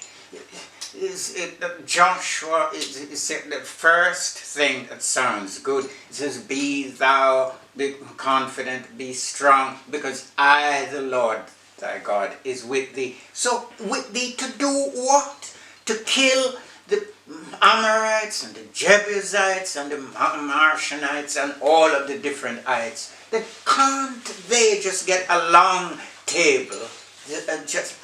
A: is it that Joshua is the first thing that sounds good? It says, be thou, be confident, be strong, because I, the Lord thy God, is with thee. So with thee to do what? To kill the Amorites and the Jebusites and the Martianites and all of the different ites. Then can't they just get a long table and just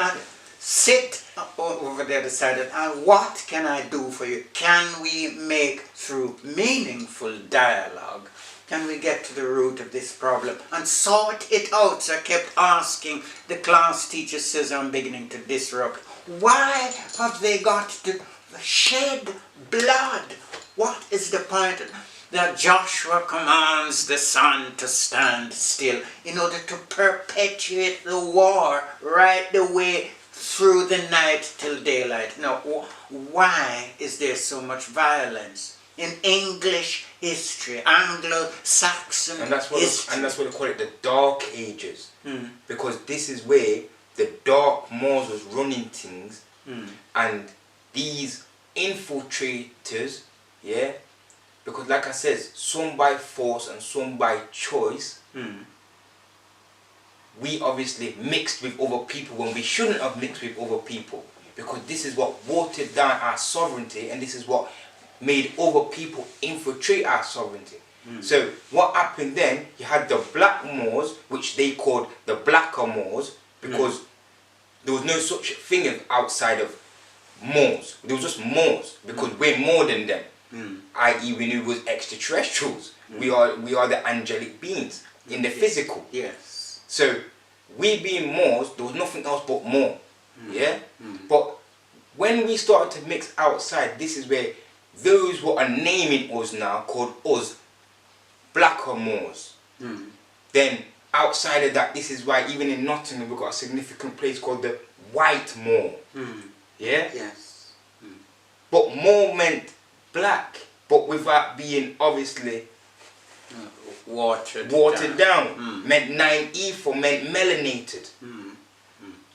A: sit over the other side and what can I do for you? Can we make through meaningful dialogue? Can we get to the root of this problem and sort it out? So I kept asking the class teacher, says I'm beginning to disrupt. Why have they got to shed blood? What is the point that Joshua commands the sun to stand still in order to perpetuate the war right the way through the night till daylight? Now, why is there so much violence? In English history, Anglo-Saxon history.
B: And that's what they call it, the Dark Ages. Because this is where the Dark Moors was running things, and these infiltrators, because like I said, some by force and some by choice, we obviously mixed with other people when we shouldn't have mixed with other people, because this is what watered down our sovereignty, and this is what made other people infiltrate our sovereignty. So what happened then, you had the black Moors, which they called the blacker Moors, because there was no such thing as outside of Moors. There was just Moors, because we're more than them. I.e. we knew it was extraterrestrials. We are the angelic beings in the physical.
A: Yes.
B: So we being Moors, there was nothing else but Moor. But when we started to mix outside, this is where those who are naming us now called us blacker Moors. Then outside of that, this is why even in Nottingham we've got a significant place called the White Moor.
A: Yes.
B: But Moor meant black, but without being obviously watered down. Meant 9E for meant melanated.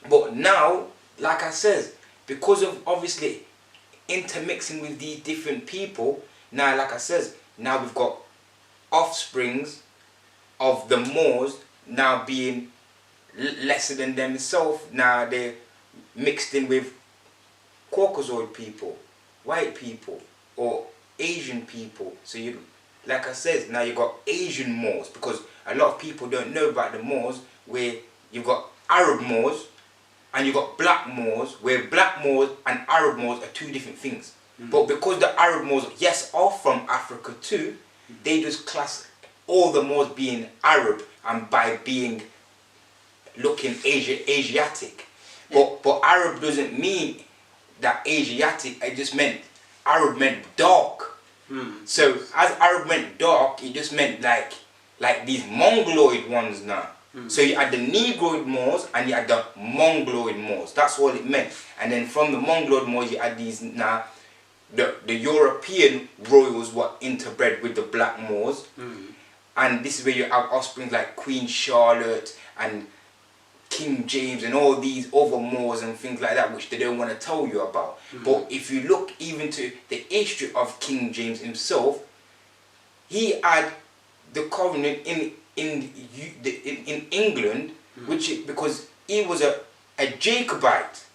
B: But now, like I said, because of obviously intermixing with these different people, now like I said, now we've got offsprings of the Moors now being lesser than themselves. Now they're mixed in with Caucasoid people, white people, or Asian people. So you, like I said, now you've got Asian Moors, because a lot of people don't know about the Moors, where you've got Arab Moors and you've got black Moors, where black Moors and Arab Moors are two different things. But because the Arab Moors, yes, are from Africa too, they just class all the Moors being Arab and by being looking Asiatic. But Arab doesn't mean that Asiatic, it just meant Arab meant dark. So as Arab meant dark, it just meant like these Mongoloid ones now. So you had the Negroid Moors and you had the Mongoloid Moors. That's what it meant. And then from the Mongoloid Moors you had these now, the European royals were interbred with the black Moors. And this is where you have offspring like Queen Charlotte and King James and all these other Moors and things like that, which they don't want to tell you about. But if you look even to the history of King James himself, he had the covenant in England, because he was a Jacobite.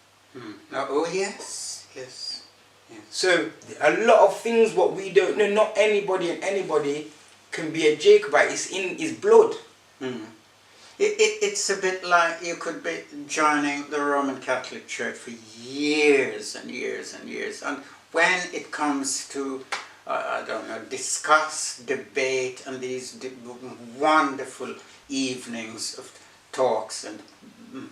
A: Oh yes, yes, yes.
B: So a lot of things what we don't know, not anybody and anybody can be a Jacobite. It's in his blood.
A: It's a bit like you could be joining the Roman Catholic Church for years and years and years, and when it comes to I don't know, discuss, debate, and these wonderful evenings of talks and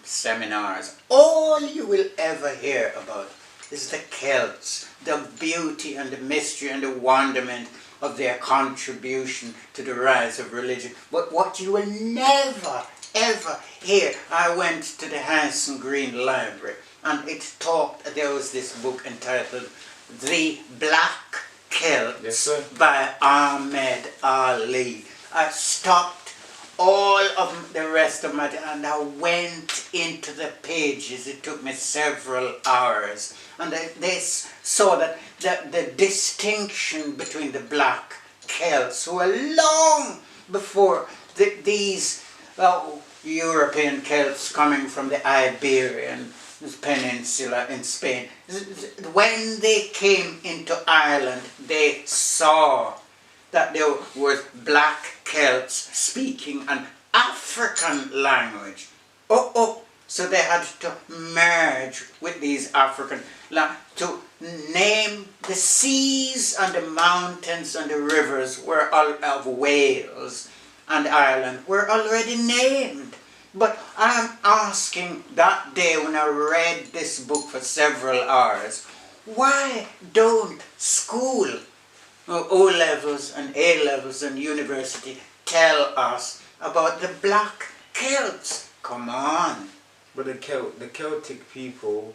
A: seminars, all you will ever hear about is the Celts, the beauty and the mystery and the wonderment of their contribution to the rise of religion. But what you will never, ever hear, I went to the Hanson Green Library, and it talked, there was this book entitled The Black Celts,
B: yes, sir,
A: by Ahmed Ali. I stopped all of the rest of my day and I went into the pages. It took me several hours, and they saw that the distinction between the black Celts, who were long before these European Celts coming from the Iberian Peninsula in Spain, when they came into Ireland, they saw that there were black Celts speaking an African language. So they had to merge with these African to name the seas and the mountains and the rivers were all of Wales and Ireland were already named. But I'm asking that day when I read this book for several hours, why don't school, O-levels and A-levels and university, tell us about the black Celts? Come on.
B: But the Celtic people,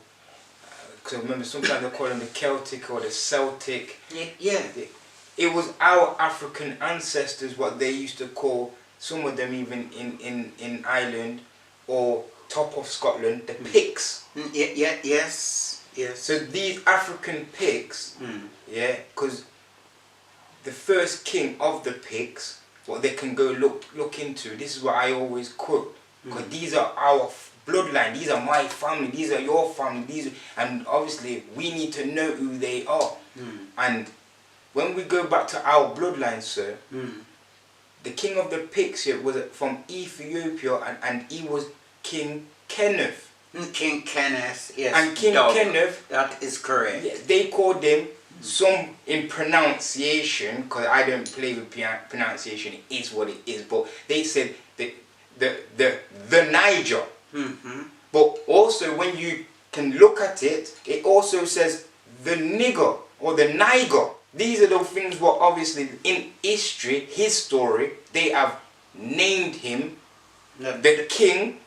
B: because remember sometimes they call them the Celtic or the Celtic.
A: Yeah.
B: It was our African ancestors what they used to call, some of them even in Ireland or top of Scotland, the Picts.
A: Yes.
B: So these African Picts, yeah, because the first king of the Picts, what they can go look into, this is what I always quote, because these are our bloodline, these are my family, these are your family, and obviously we need to know who they are. And when we go back to our bloodline, sir, the king of the Picts here was from Ethiopia, and he was King Kenneth.
A: King Kenneth, yes.
B: And King Kenneth,
A: that is correct.
B: Yeah, they called him some in pronunciation, because I don't play with pronunciation, it is what it is, but they said the Niger. But also when you can look at it, it also says the nigger or the Niger. These are the things what obviously in history, his story, they have named him the King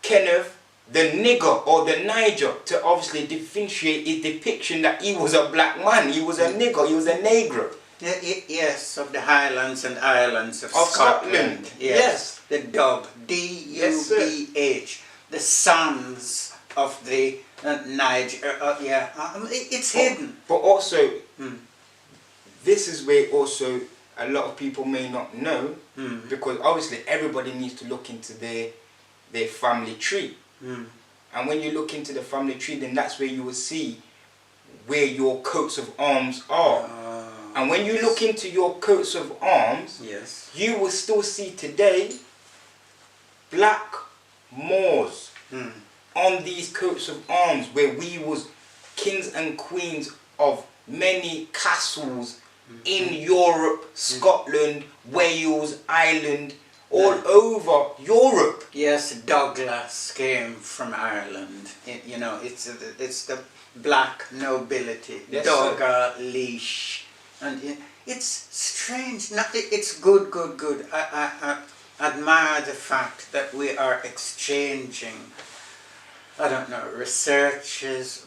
B: Kenneth, the nigger or the Niger, to obviously differentiate his depiction that he was a black man, he was a nigger, he was a negro.
A: Yes, of the Highlands and Islands of Scotland. Yes. The Dub, D-U-B-H, the sons of the Niger. It's hidden.
B: But also, this is where also a lot of people may not know, because obviously everybody needs to look into their family tree. And when you look into the family tree, then that's where you will see where your coats of arms are. And when you look into your coats of arms, you will still see today black Moors on these coats of arms, where we was kings and queens of many castles in Europe, Scotland, Wales, Ireland, all over Europe.
A: Yes, Douglas came from Ireland. You know, it's the black nobility.
B: Yes,
A: Douglas. And it's strange. No, it's good. I admire the fact that we are exchanging, I don't know, researches,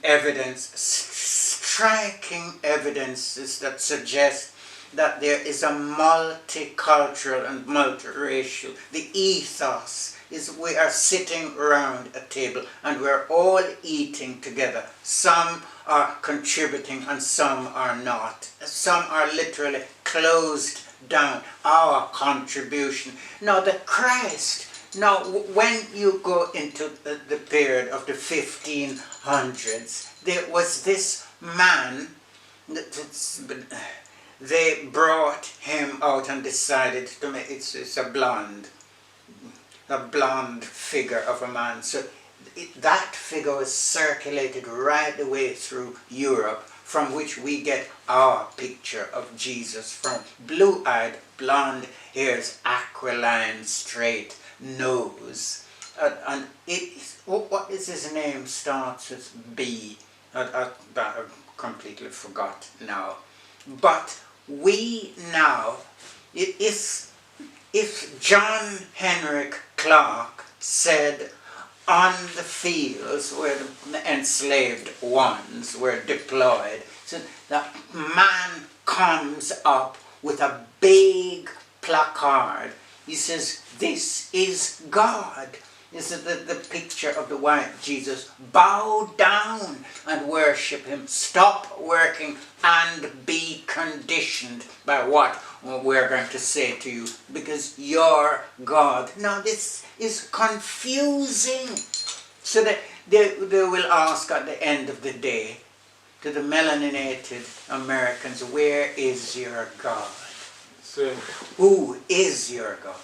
A: evidence, striking evidences that suggest that there is a multicultural and multiracial. The ethos is we are sitting around a table and we're all eating together. Some are contributing and some are not. Some are literally closed down. Our contribution. Now the Christ, now when you go into the period of the 1500s, there was this man, they brought him out and decided to make it's a blonde figure of a man. So that figure was circulated right the way through Europe, from which we get our picture of Jesus, from blue-eyed, blonde hairs, aquiline, straight nose. And what is his name? Starts with B. I completely forgot now. But we now, if John Henrik Clark said on the fields where the enslaved ones were deployed, so that man comes up with a big placard. He says, "This is God." This is the picture of the white Jesus. Bow down and worship him. Stop working and be conditioned by what we're going to say to you, because you're God. Now this is confusing. So that they will ask at the end of the day to the melaninated Americans, where is your God?
B: So
A: who is your God?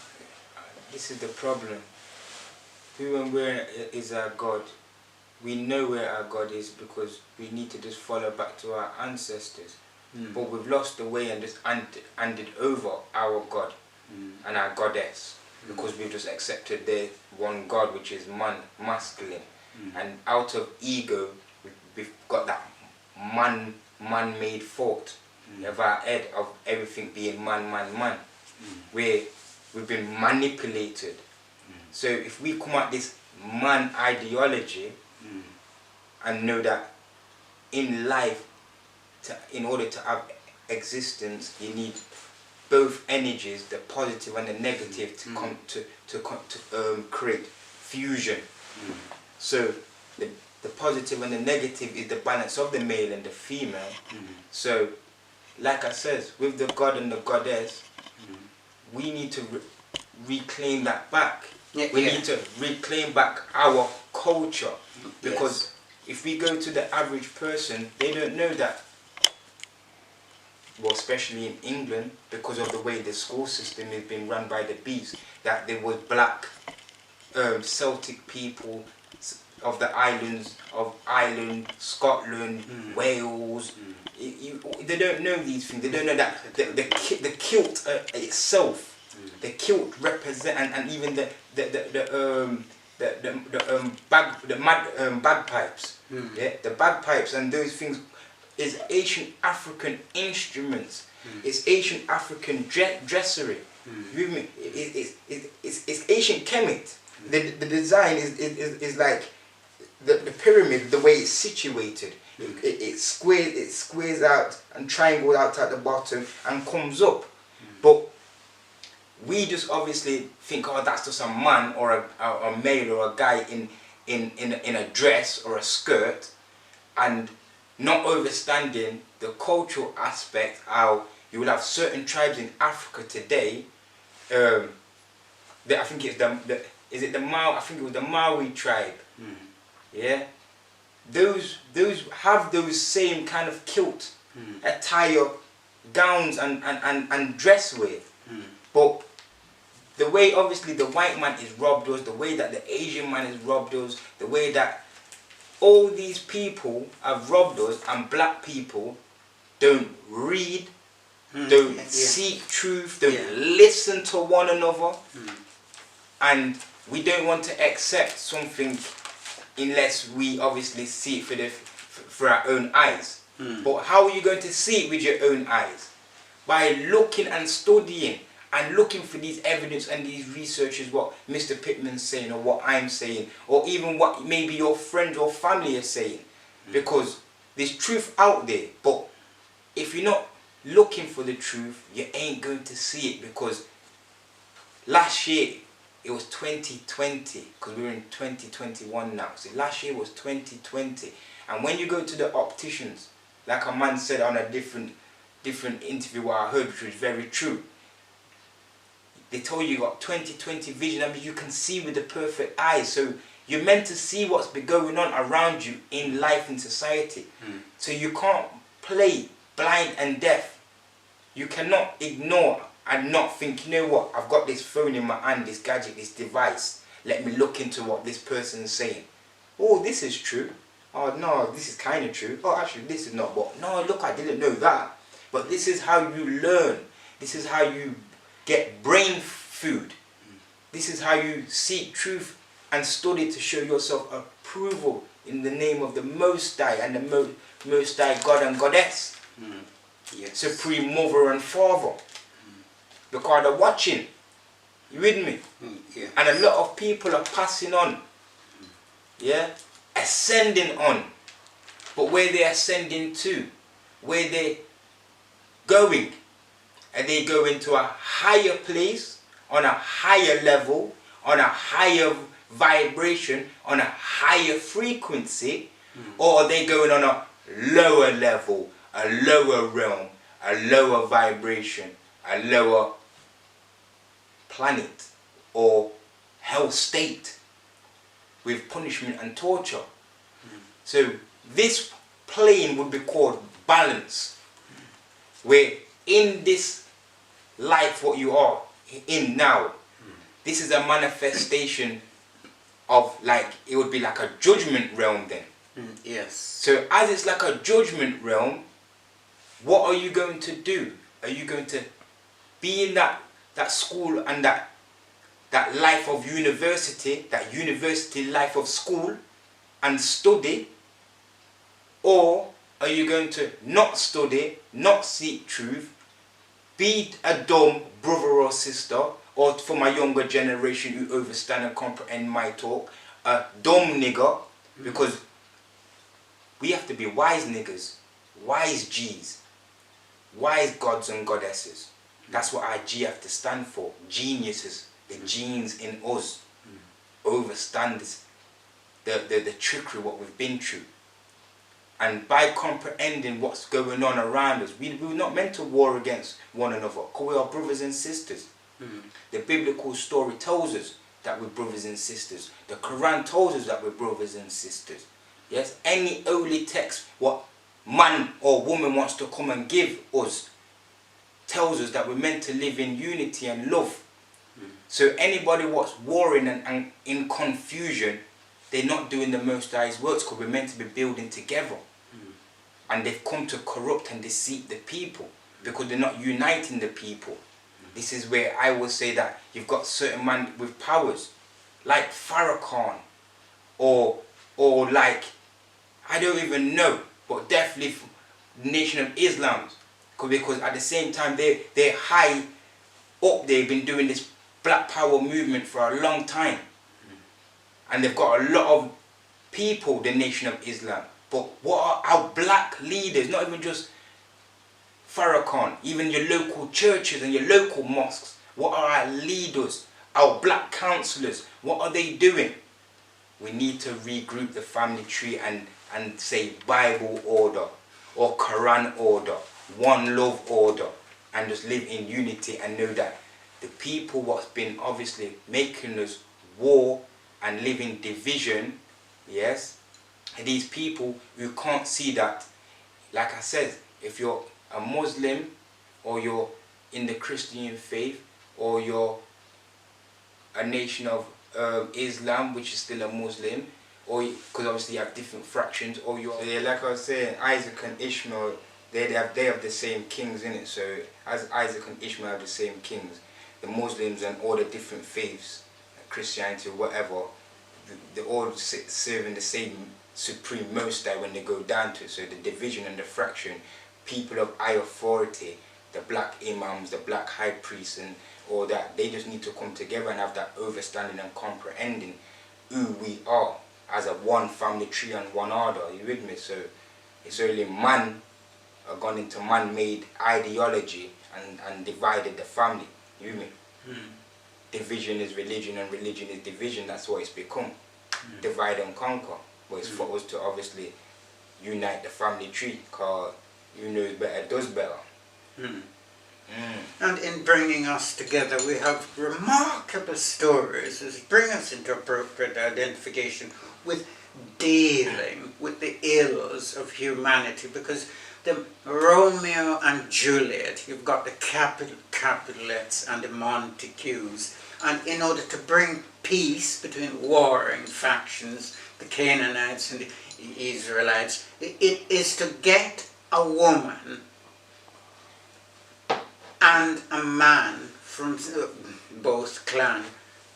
B: This is the problem. Who and where is our God? We know where our God is because we need to just follow back to our ancestors. But we've lost the way and just handed over our God and our goddess because we've just accepted the one God, which is masculine. And out of ego, we've got that man-made thought of our head of everything being man. Where we've been manipulated. So if we come at this man ideology and know that in life, in order to have existence, you need both energies, the positive and the negative, to come to create fusion. So the positive and the negative is the balance of the male and the female. So, like I said, with the God and the goddess, we need to reclaim that back. We need to reclaim back our culture, because if we go to the average person, they don't know that. Well, especially in England, because of the way the school system has been run by the beast, that there was black Celtic people of the islands of Ireland, Scotland, Wales. They don't know these things. They don't know that the kilt itself. The kilt represent and even the bagpipes, the bagpipes and those things is ancient African instruments. It's ancient African dressery. It's ancient Kemet. The design is like the pyramid, the way it's situated. It squares out and triangles out at the bottom and comes up. But we just obviously think, oh, that's just a man or a male or a guy in a dress or a skirt, and not understanding the cultural aspect. How you will have certain tribes in Africa today. I think it's the Maori tribe. Yeah, those have those same kind of kilt attire, gowns and dress wear. But the way obviously the white man is robbed us, the way that the Asian man is robbed us, the way that all these people have robbed us, and black people don't read, don't seek truth, don't listen to one another, and we don't want to accept something unless we obviously see it for our own eyes. But how are you going to see it with your own eyes? By looking and studying and looking for these evidence and these researches, what Mr. Pitman's saying or what I'm saying, or even what maybe your friends or family are saying. Because there's truth out there, but if you're not looking for the truth, you ain't going to see it. Because last year it was 2020, because we're in 2021 now. So last year was 2020, and when you go to the opticians, like a man said on a different interview what I heard, which was very true, they told you got 20/20 vision. I mean, you can see with the perfect eyes. So you're meant to see what's been going on around you in life and society. So you can't play blind and deaf. You cannot ignore and not think, you know what, I've got this phone in my hand, this gadget, this device. Let me look into what this person is saying. Oh, this is true. Oh, no, this is kind of true. Oh, actually, this is not. But no, look, I didn't know that. But this is how you learn. This is how you get brain food. This is how you seek truth and study to show yourself approval in the name of the Most High and the Most High God and Goddess. Supreme Mother and Father. Because they're watching. You with me? And a lot of people are passing on. Ascending on. But where they're ascending to, where they're going, and they go into a higher place, on a higher level, on a higher vibration, on a higher frequency, or are they going on a lower level, a lower realm, a lower vibration, a lower planet, or hell state with punishment and torture? So this plane would be called balance, where in this life what you are in now, this is a manifestation of, like, it would be like a judgment realm then. So as it's like a judgment realm, what are you going to do? Are you going to be in that school and that life of university, that university life of school, and study? Or are you going to not study, not seek truth, be a dumb brother or sister, or for my younger generation who understand and comprehend my talk, a dumb nigger? Because we have to be wise niggers, wise G's, wise gods and goddesses. That's what our G have to stand for. Geniuses, the genes in us, overstand this, the trickery, what we've been through. And by comprehending what's going on around us, we're not meant to war against one another, because we are brothers and sisters. The biblical story tells us that we're brothers and sisters. The Quran tells us that we're brothers and sisters. Yes, any holy text, what man or woman wants to come and give us, tells us that we're meant to live in unity and love. So anybody what's warring and in confusion, they're not doing the Most High's works, because we're meant to be building together. And they've come to corrupt and deceive the people, because they're not uniting the people. This is where I will say that you've got certain men with powers, like Farrakhan, or like, I don't even know, but definitely the Nation of Islam, because at the same time they're high up. They've been doing this Black Power movement for a long time, and they've got a lot of people, the Nation of Islam. But what are our black leaders? Not even just Farrakhan, even your local churches and your local mosques. What are our leaders, our black councillors? What are they doing? We need to regroup the family tree and say Bible order or Quran order, one love order, and just live in unity and know that the people what's been obviously making us war and live in division, yes, these people who can't see that, like I said, if you're a Muslim, or you're in the Christian faith, or you're a Nation of Islam, which is still a Muslim, or because obviously you have different fractions, or you yeah, like I was saying, Isaac and Ishmael, they have the same kings in it. So as Isaac and Ishmael have the same kings, the Muslims and all the different faiths, Christianity or whatever, they all serving the same supreme most high when they go down to it. So the division and the fraction, people of high authority, the black imams, the black high priests and all that, they just need to come together and have that understanding and comprehending who we are as a one family tree and one order. You with me? So it's only man gone into man-made ideology and divided the family. You with me? Division is religion and religion is division. That's what it's become. Divide and conquer. But it's for us to obviously unite the family tree, because who knows better does better.
A: And in bringing us together, we have remarkable stories that bring us into appropriate identification with dealing with the ills of humanity, because the Romeo and Juliet, you've got the Capulets and the Montagues, and in order to bring peace between warring factions, the Canaanites and the Israelites, it is to get a woman and a man from both clans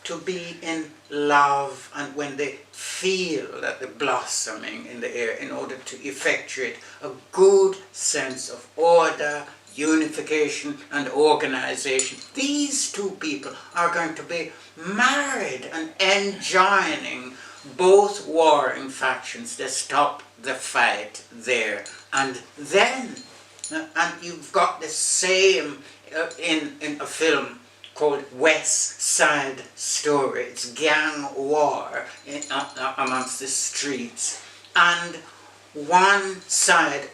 A: to be in love, and when they feel that the blossoming in the air, in order to effectuate a good sense of order, unification and organization, these two people are going to be married and enjoining both warring factions. They stop the fight there, and then and you've got the same in a film called West Side Story. It's gang war amongst the streets, and one side,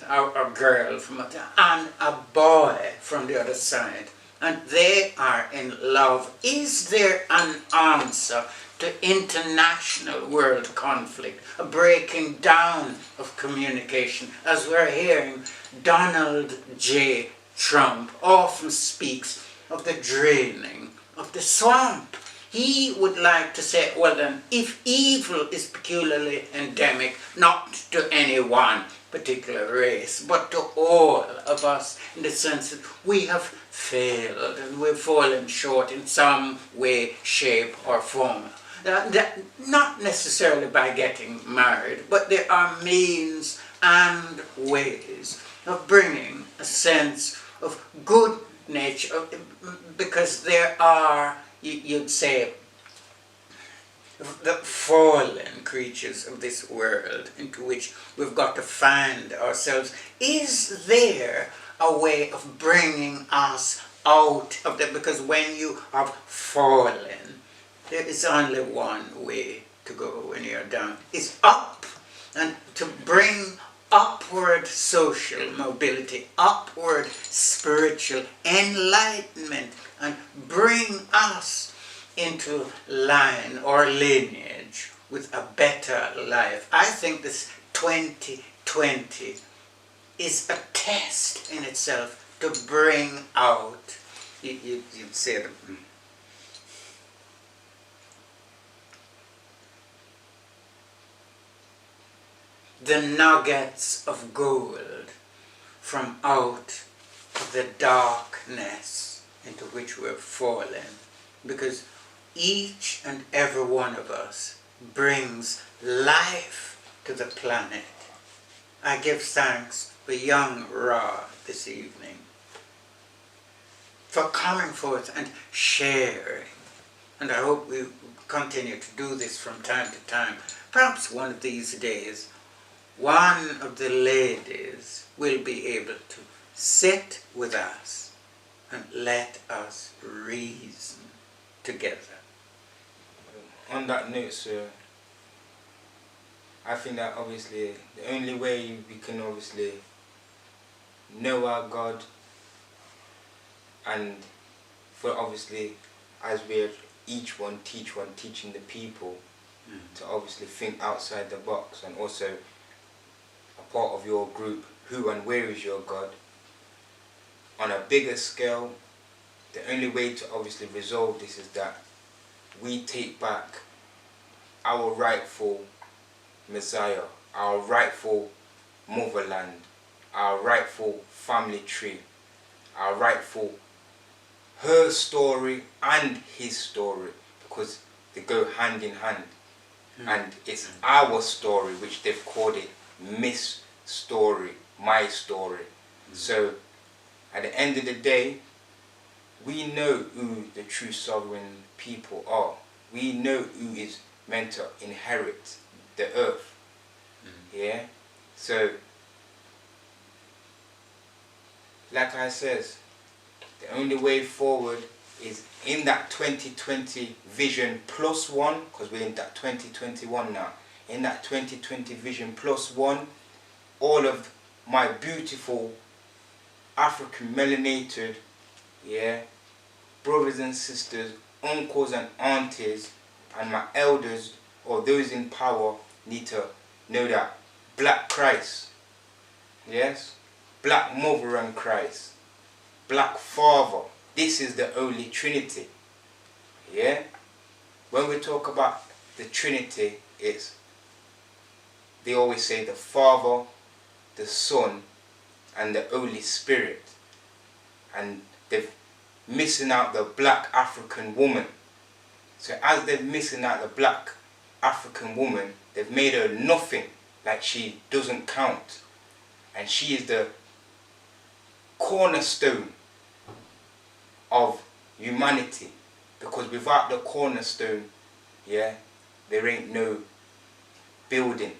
A: a girl from and a boy from the other side, and they are in love. Is there an answer to international world conflict, a breaking down of communication? As we're hearing, Donald J. Trump often speaks of the draining of the swamp. He would like to say, well then, if evil is peculiarly endemic, not to any one particular race, but to all of us, in the sense that we have failed and we've fallen short in some way, shape or form. Not necessarily by getting married, but there are means and ways of bringing a sense of good nature, because there are, you'd say, the fallen creatures of this world into which we've got to find ourselves. Is there a way of bringing us out of that? Because when you have fallen, there is only one way to go when you're down. It's up, and to bring upward social mobility, upward spiritual enlightenment, and bring us into line or lineage with a better life. I think this 2020 is a test in itself to bring out, you'd say, the nuggets of gold from out of the darkness into which we're fallen, because each and every one of us brings life to the planet. I give thanks for young Ra this evening for coming forth and sharing, and I hope we continue to do this from time to time. Perhaps one of these days one of the ladies will be able to sit with us and let us reason together.
B: On that note, sir, I think that obviously the only way we can obviously know our God, and for obviously as we're each one teaching the people to obviously think outside the box, and also a part of your group, who and where is your God? On a bigger scale, the only way to obviously resolve this is that we take back our rightful Messiah, our rightful motherland, our rightful family tree, our rightful her story and his story, because they go hand in hand. And it's our story, which they've called it Miss Story, my story. So at the end of the day, we know who the true sovereign people are. We know who is meant to inherit the earth. Yeah? So, like I says, the only way forward is in that 2020 vision plus one, because we're in that 2021 now. In that 2020 vision plus one, all of my beautiful African melanated, yeah, brothers and sisters, uncles and aunties, and my elders or those in power need to know that Black Christ, yes, Black Mother and Christ, Black Father, this is the Holy Trinity. Yeah? When we talk about the Trinity, it's, they always say the Father, the Son, and the Holy Spirit. And they're missing out the Black African woman. So as they're missing out the Black African woman, they've made her nothing, like she doesn't count. And she is the cornerstone of humanity, because without the cornerstone, yeah, there ain't no building.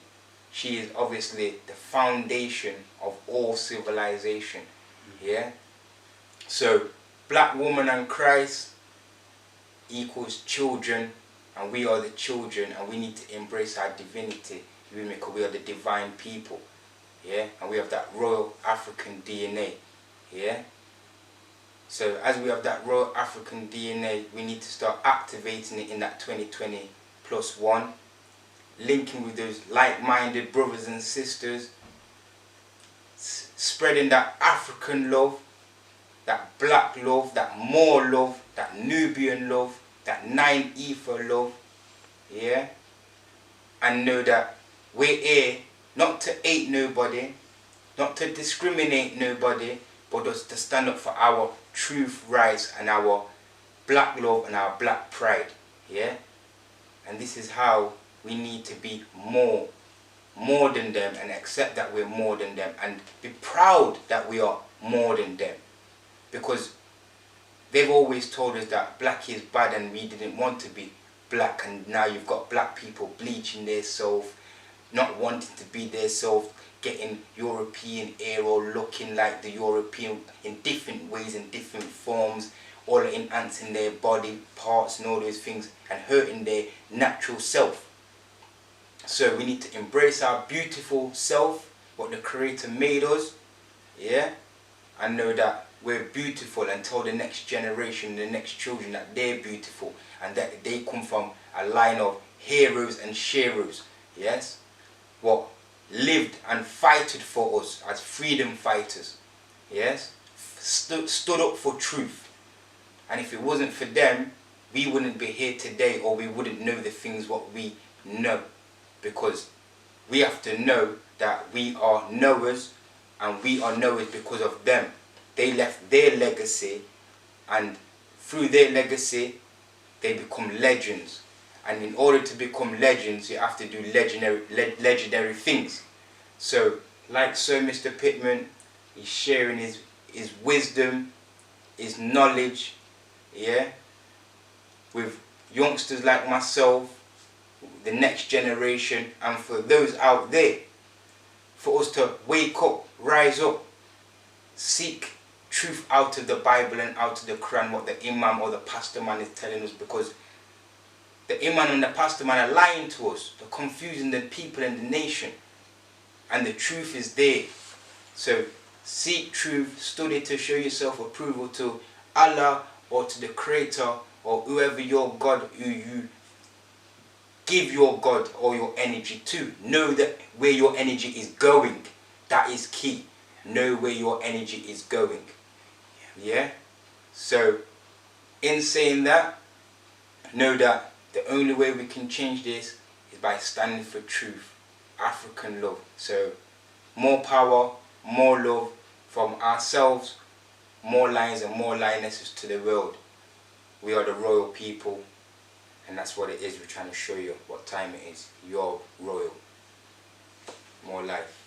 B: She is obviously the foundation of all civilization. Yeah. So Black woman and Christ equals children, and we are the children, and we need to embrace our divinity, because we are the divine people. Yeah, and we have that royal African DNA. Yeah. So as we have that royal African DNA, we need to start activating it in that 2020 plus one, linking with those like-minded brothers and sisters, spreading that African love, that Black love, that Moor love, that Nubian love, that 9 ether love, yeah, and know that we're here not to hate nobody, not to discriminate nobody, but just to stand up for our truth, rights, and our Black love and our Black pride. Yeah? And this is how we need to be more than them, and accept that we're more than them, and be proud that we are more than them. Because they've always told us that Black is bad and we didn't want to be Black, and now you've got Black people bleaching their self, not wanting to be their self, getting European air or looking like the European in different ways, in different forms, all enhancing their body parts and all those things, and hurting their natural self. So we need to embrace our beautiful self, what the Creator made us, yeah, and know that we're beautiful, and tell the next generation, the next children, that they're beautiful, and that they come from a line of heroes and sheroes, yes, what lived and fighted for us as freedom fighters, yes, stood up for truth. And if it wasn't for them, we wouldn't be here today, or we wouldn't know the things what we know, because we have to know that we are knowers, and we are knowers because of them. They left their legacy, and through their legacy they become legends. And in order to become legends, you have to do legendary things. So, like Sir Mr. Pitman, he's sharing his wisdom, his knowledge, yeah, with youngsters like myself, the next generation, and for those out there, for us to wake up, rise up, seek truth out of the Bible and out of the Quran, what the Imam or the pastor man is telling us, because the Imam and the pastor man are lying to us, they're confusing the people and the nation, and the truth is there. So seek truth, study to show yourself approval to Allah or to the Creator, or whoever your God, who you give your God or your energy to. Know that where your energy is going, that is key. Know where your energy is going. Yeah? So, in saying that, know that the only way we can change this by standing for truth, African love. So more power, more love from ourselves, more lions and more lionesses to the world. We are the royal people, and that's what it is. We're trying to show you what time it is. You're royal. More life.